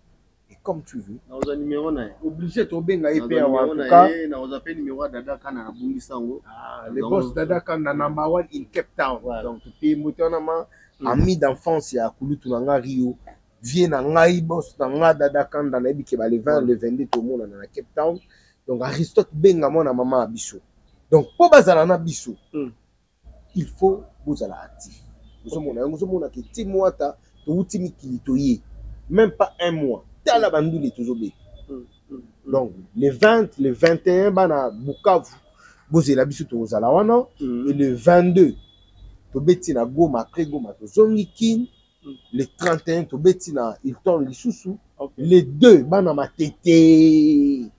et comme tu veux. Na oza numéro na ye. Obligé to benga ye pe en tout cas. Na oza pe numéro Dada Kana na bungisa ngo. Le boss Dada Kana number 1 in Cape Town. Donc puis mutona ma ami d'enfance ya kulutu na Rio. Vient na ngai boss na nga Dada Kanda na ebi ke ba le 20 le 22 to mona na Cape Town. Donc Aristote Benga mona mama biso. Donc po bazala na biso. Il faut bozala actif. Nous sommes que Tim Wata to utimi kilitoye. Même pas un mois. Tala banduli tozobe. Donc le 20, le 21 bana Bukavu bozela biso to zala wana et le 22 to beti na Goma après Goma to zongi kin. Le 31 to beti na Hilton Lisusu. Les 2 bana matete.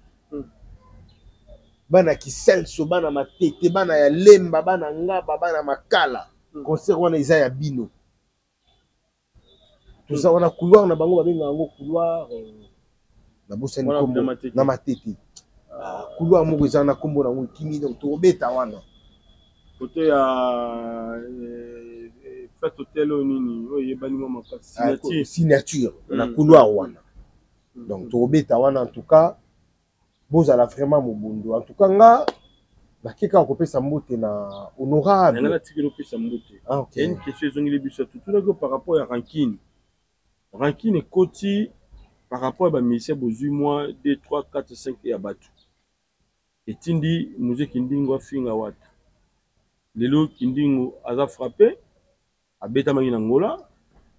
Bana Kiselso bana matete bana ya Lemba bana Ngaba bana Makala. Concert wana eza ya bino. ça on a couloir na bango babenga yango couloir na bosani kombo na matete couloir moko eza na kombo na ngo kimi donc tobeta wana côté ya fait hôtel nini oyebani mama signature na couloir wana donc tobeta wana en tout cas bozala vraiment mobundu en tout cas nga nakeka kopesa mbote na honorable nga natikelo pesa mbote il y a une question ezongeli biso tout là par rapport à rankine koti par rapport à ba ministère bozui moi 2 3 4 5 ya batu etindi muze kindingo finga wata lelo kindingo aza frappé abeta mangi na ngola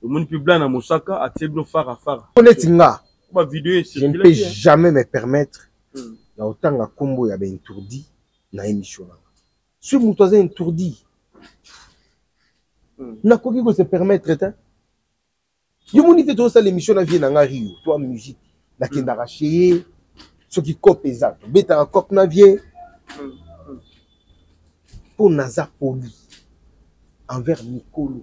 le monde public na Mosaka atebno fara honnête nga ba vidéo je ne peux jamais me permettre na otanga kombo ya ba intourdi na émission là si mutu aza intourdi nakoki ko se permettre ta yo moni te tosala émission na vie na nga Rio toi musique nakendaka chez soki cop eza betaka cop na vie pour naza poli envers Mikolo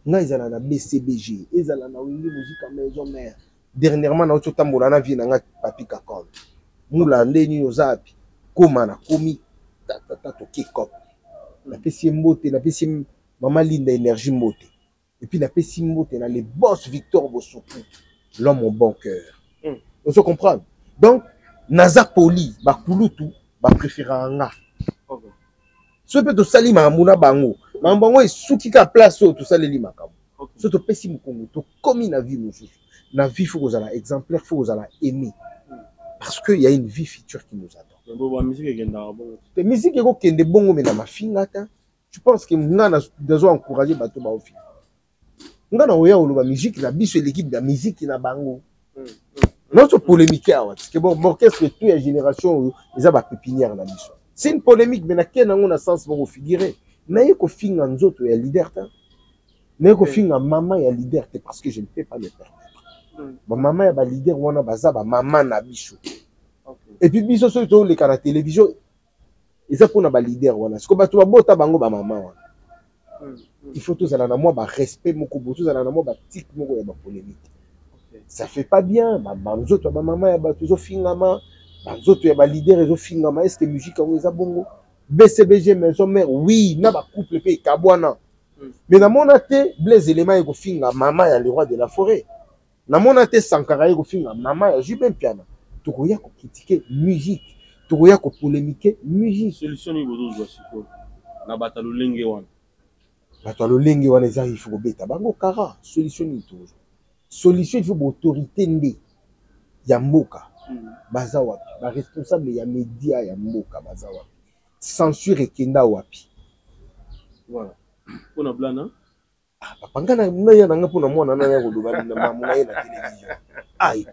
nga ezala na BCBG ezala na wingi musique maison mère dernièrement na otambola na vie na nga papi kakon mula ndeni ozapi koma na komi tata toke cop na pesi mbote na pesi mama Linda énergie mbote et puis na pesi mbote na les boss Victor Bosoku l'homme au bon cœur on se comprend donc naza poli ba kulutu ba préféra nga so peut to sali mamuna bango mambango esuki ka place o to saleli makambo so to pesi mukongo to komi na vie mosusu na vie faut que la exemplaire faut que la aimer parce que il y a une vie future qui nous attend la musique eko kende bongo mais na mafinga ta tu penses que ngana doit encourager bato ba ofi ngana oya oloba musique na biso l'équipe de musique na bango notre polémique parce que bon orchestre toute la génération ils a ba pépinière na biso c'est une polémique mais na kena ngona sens bongo figurer na yeko finga nzoto ya leader ta na yeko finga mama ya leader te parce que je ne peux pas me permettre ba mama ya ba leader wana baza ba mama na biso et puis biso so to le kana télévision eza pona ba leader wana siko bato ba bota bango ba mama wana il faut tous ala na moi ba respect moko boto ala na moi ba tic moko ya ba polémique ça fait pas bien ba nzoto ba mama ya bato zo fingama ba nzoto ya ba leader ezo fingama est-ce que musique ngo eza bongo BCBG maison mère oui na ba couple pe kabwana mais na mona te Blaise Elema eko finga mama ya le roi de la forêt na mona te Sankara eko finga mama ya Jubin Piana tokoya ko critiquer musique tokoya ko polémiquer musique solution ni bozo zo siko na batalo lenge wana batalo lenge wana eza il faut beta bango kara solution ni toujours solution il faut autorité ndé ya mboka baza wapi ba responsable ya média ya mboka baza wapi censure ekenda wapi voilà pona blana panga na ya nanga pona mwana na ya koloba na mama ye na télévision ai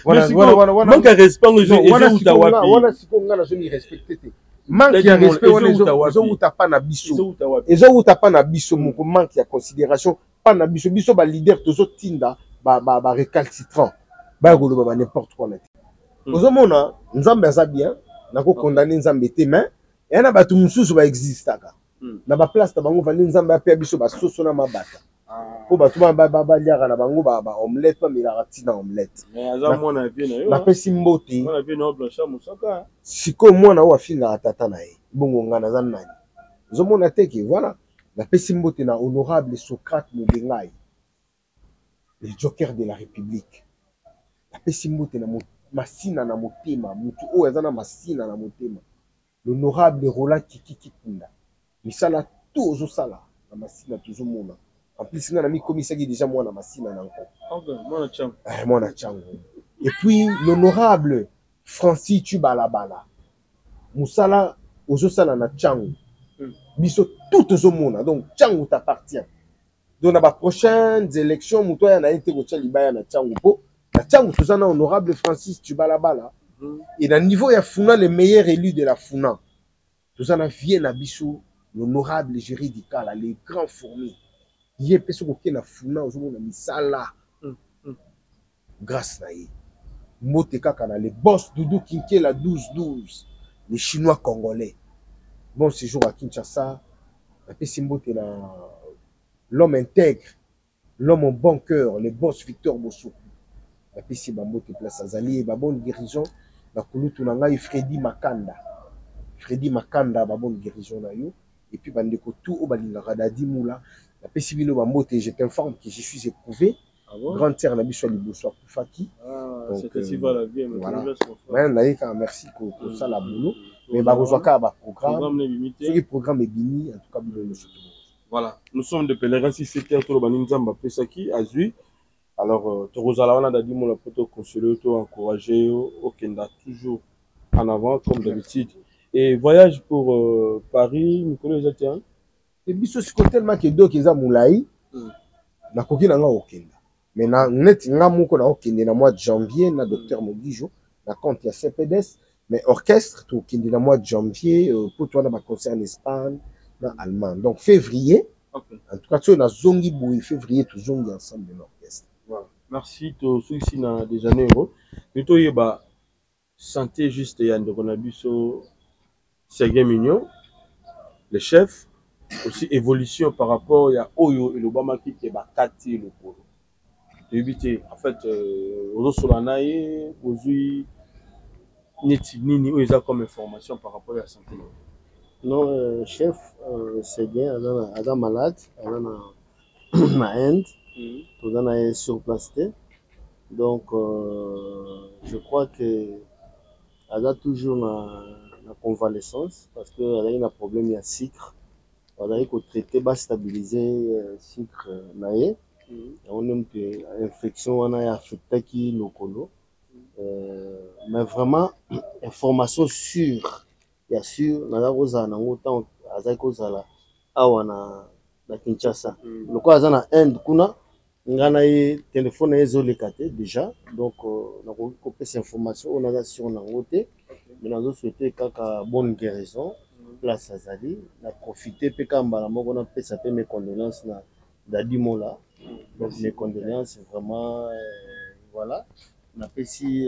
papa wana manque de respect ngo uta wapi wana siko ngana zo ni respecter te manque ya respect wana zo uta pa na biso ezo uta pa na biso moko manque ya considération pa na biso biso ba leader tozo tinda ba récalcitrant ba koloba ba n'importe quoi na ozo mona nzambe aza bien nako condamner nzambe te mais yana batu mususu ba existaka na ba place ta bango vandi nzambe apia biso ba soso na mabata po batu ba liaka na bango ba omelette pa milaka tina omelette mais aza mwana vie na yo na pesi mbote mwana vie na Blanchard Mosaka siko mwana o afinga tata na ye bongo ngana za nani zo mona teke voilà na pesi mbote na honorable Socrate Mobengai le joker de la République na pesi mbote na masina na motema mutu o azana masina na motema l'honorable Roland Kikikikunda misala tozo sala na masina tozo mona en plus na mi komisaki déjà moi na masina na nko mwana chango et puis l'honorable Francis Tubalabala musala ozo sala na chango biso tout tozo mona donc chango t'appartient donc na ba prochaines élections muto ya na été ko tcha libaya na chango po na chango toza na honorable Francis Tubalabala et na niveau ya funa le meilleur élu de la funa toza na vie na biso l'honorable juridical les grands fourmis yé peso ko na funa ozo na misala grâce na ye mbote kaka na les boss Doudou Kinkela 12-12 les chinois congolais bon séjour à Kinshasa na pesi mbote na l'homme intègre l'homme au bon cœur, le boss Victor Bossoukou. La PC Bambo te place Azali, bon dirigeant, la Kulutu Nangai Freddy Makanda. Freddy Makanda, bon dirigeant na yo. Et puis Bandeko tout au Balinga Radadi Moula. La PC Bilo Bambo, je t'informe que je suis éprouvé. Ah bon? Grande terre, la Bissou Liboussoa Koufaki. Ah, c'est ainsi va la vie, voilà. Merci pour ça, la boulot. Mais Barozwaka a un programme est bini, en tout cas, voilà, nous sommes de pèlerins, si c'était autour de Baninzamba Pesaki, à Zui. Alors, Torozala, on a dit, mon pote conseiller, encouragé, au Kenda, toujours en avant, comme d'habitude. Et voyage pour Paris, nous connaissons les États. Et puis, c'est tellement que deux qui sont moulaï, na koki na nga au Kenda. Mais na net nga moko na okende na mois de janvier na docteur Mogijo na compte ya CPDS mais orchestre tout kende na mois de janvier pour toi na ba concert en Espagne na allemand donc février okay. En tout cas tu na zongi boui février tout zongi ensemble de l'orchestre voilà merci to ici na de Janeiro plutôt yeba santé juste ya ndeko na biso Sergei Mignon le chef aussi évolution par rapport à Oyo et l'Obama qui est bakati le polo. En fait, aux Solanaï, aux Nini, où ils ont comme information par rapport à la santé. Non, chef, c'est bien, elle est malade, elle est en Inde, elle est sur place. Donc, je crois que elle a toujours la convalescence parce qu'elle a eu un problème de sucre. Elle a eu que traiter, stabiliser le sucre. On a une infection, on a affecté qui le colo. Mais vraiment, information sûre. Bien sûr, on a rosa na autant azakozala awana na Kinshasa. Le quoi azana Inde kuna ngana ye téléphone ezolekate déjà. Donc on a copié cette information on a sur na ngote. Mais on a souhaité kaka bonne guérison. Place azali na profiter pe kamba moko na pesa pe mes condoléances na Dadi Mola. Donc mes condoléances vraiment voilà on appelle si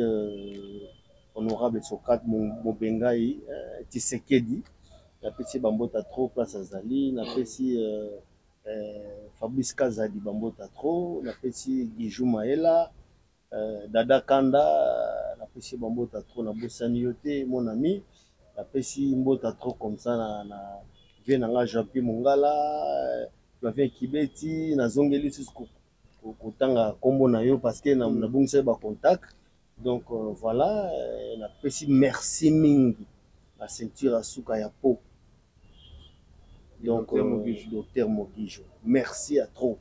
honorable Socrate Mobengai Tshisekedi on appelle si Bambota trop place azali on appelle si Fabrice Kazadi Bambota trop on appelle si Guijou Maela Dada Kanda on appelle si Bambota trop na Bosani Yote mon ami on appelle si Mbota trop comme ça na vient na Japi Mongala Flavien Kibeti na zongeli susku kotanga kombo na yo parce que na bungisa ba contact donc voilà na pesi merci mingi la ceinture asuka ya po donc docteur Mogijo merci à trop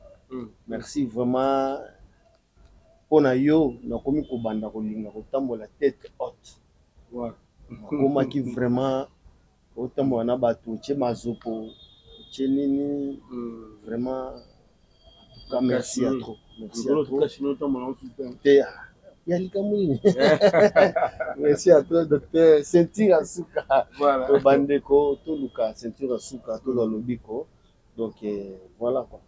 merci vraiment pona yo na komi ko banda ko linga ko tambola tête haute voilà koma ki vraiment otambola na bato che mazopo Chenini, vraiment, merci à trop. Merci à trop. Merci à toi, docteur. Ceinture Asuka. Voilà. Bandeko, tout Luka, ceinture Asuka, tout dans le bico. Donc, voilà quoi.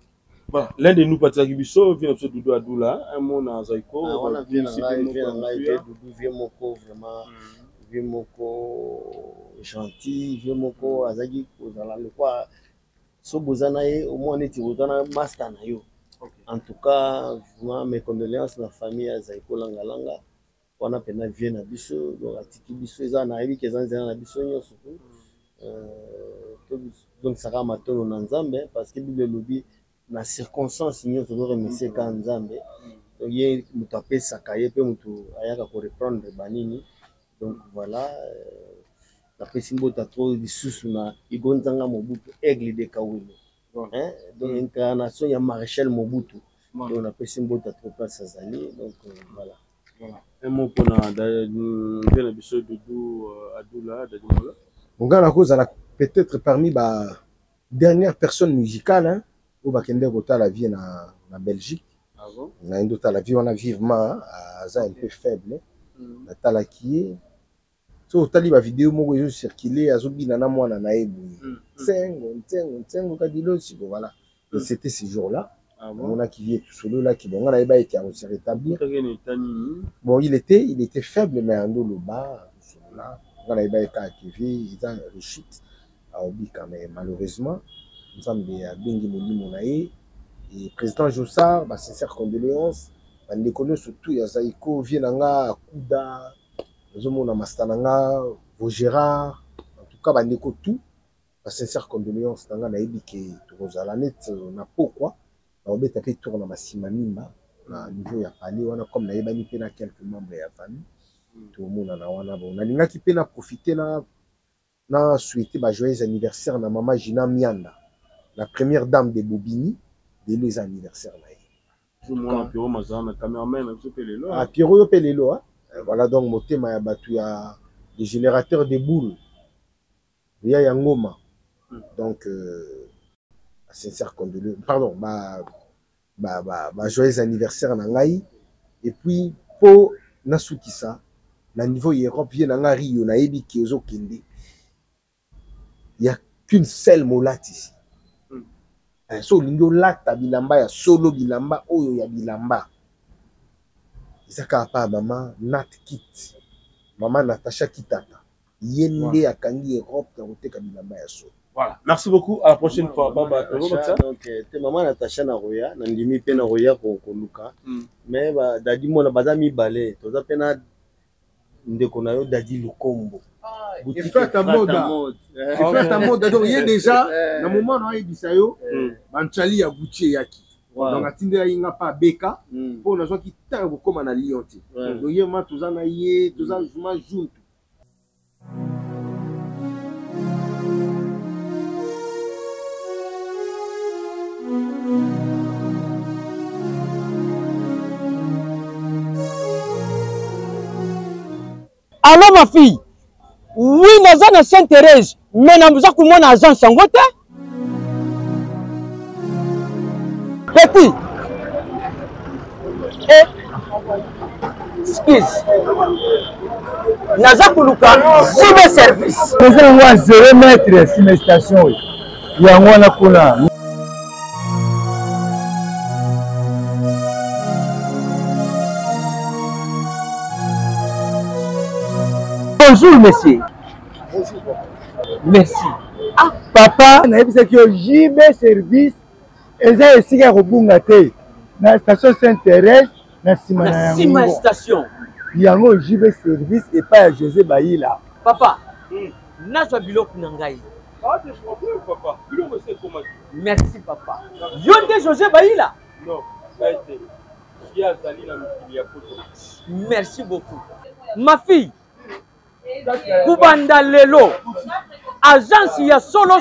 Voilà. L'un de nous, Patrick Bisso, vient de Doudou Adoula, un mot dans Zaiko. On a vu Doudou, vieux Moko, vraiment. Vieux Moko, gentil, vieux Moko, Azagi, le quoi. So bozanaye au moins neti bozana master na yo. En tout cas, vraiment mes condoléances la famille à Zaiko Langalanga. On a pena vie na biso, donc atiki biso eza na yebi ke zanzana na biso nyoso. Donc ça va matono na Nzambe parce que Bible lobi na circonstance nyoso do remercier ka Nzambe. Donc ye mutape sakaye pe mutu ayaka ko reprendre banini. Donc voilà la pesimbo ta trop lisusu na igonzanga Mobutu aigle de Kawilo hein donc incarnation ya maréchal Mobutu donc la pesimbo ta trop place azali donc voilà un mot pour na biso Doudou Adoula Dadimola mon gars la cause peut-être parmi ba dernière personne musicale hein au bakende kota la vie na Belgique na ndota la vie on a vivement à un peu faible na talaki so tali ba vidéo moko ezo circuler azobina na mwana na ebu ntengo kadilo siko voilà et c'était ce jour-là on a qui vient tout solo là qui bon on a eba été on s'est rétabli bon il était faible mais en le bas tout là on a eba été activé il a réussite à obika mais malheureusement nous sommes des bingi molimo na ye Et président Joussard, sincère condoléance. On connaît surtout Yazaïko, Vienanga, Kouda, Zomona Mastananga, Vaugérard. En tout cas, on connaît tout. Sincère condoléance. On a dit que Rosalanet n'a pas quoi. On a fait tour dans ma simamimba. À niveau ya palais, on a comme na yebani pe na quelques membres de la famille. Tout le monde on a linga qui peut na profiter na souhaiter joyeux anniversaire na maman Gina Mianda, la première dame de Bobigny, de les anniversaires là. Pierrot Mazana cameraman un pelelo. Ah Pierrot pelelo hein. Voilà donc motema ya batu ya les générateurs de boules. Ya Yangoma. Donc sincère condoléance. Pardon, joyeux anniversaire na ngai. Et puis pour Nasukisa na niveau européen na Rio na yebi Kiozo Kende. Il n'y a qu'une seule molate ici. So lingo lata bilamba ya solo bilamba oyo ya bilamba. Isaka pa maman Nat Kit. Maman Natacha Kitata. Yende akangi Europe na oteka bilamba ya solo. Voilà. Merci beaucoup. À la prochaine fois. Baba. Donc, te maman Natacha na Roya, na ndimi pe na Roya ko luka. Mais dadi mona bazami balé. Toza pe na ndeko na yo dadi Lukombo. Il fait ta mode. Il fait ta mode. Donc il y a déjà na moment na ibisayo banchali ya Gucci yaki. Donc atinde ya inga pa beka pour na zo ki tango koma na Lionti. Donc yema toza na ye, toza juma junto. Allô ma fille, oui, nous sommes à Sainte-Thérèse, mais nous avons mon agent Sangote. Petit. Excuse. Nous avons un service. Nous avons 0 mètre sur la station. Il y a un Bonjour, monsieur. Bonjour, papa. Merci. Ah, papa, na yebisa ki JB service eza esika kobunga te na station Sainte-Thérèse na sima na yango. Sima station. Yango JB service et pas José Baïla. Papa, nazwa biloko na ngai. Ah, je comprends papa. Biloko c'est comment? Merci papa. Yonde José Baïla. Non, ça été. Qui a sali na mukili ya poto. Merci beaucoup. Ma fille. Kubanda lelo agence ya solo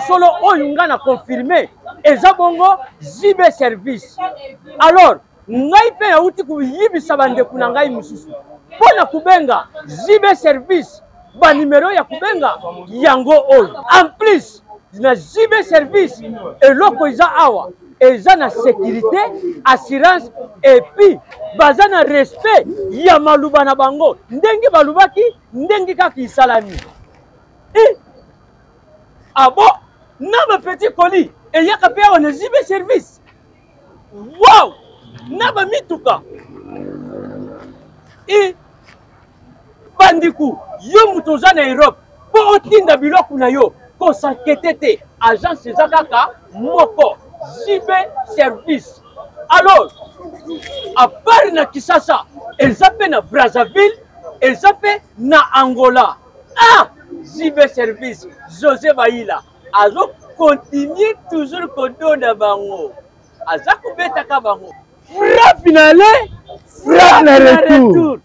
oyo nga na confirmer eza bongo JB service. Alors ngai pe ya uti kuyibisa bandeko na ngai mususu pona kubenga JB service ba numero ya kubenga yango oyo. En plus na JB service eloko eza awa eza na sécurité, assurance et puis baza na respect ya maluba na bango ndenge balubaki ndenge kaka isalami. Ah bon, na ba petit colis et yaka pe on JB service. Wow, na ba mituka. Bandiku yo mutoza na Europe po otinda biloko na yo ko sanketete agence eza kaka moko JB service. Alors, à part na Kisasa, elles appellent na Brazzaville, elles appellent na Angola. Ah, JB service, José Baïla. Alors, continue toujours kodo na bango. Aza kubeta ka bango. Frappe finale, frappe na retour.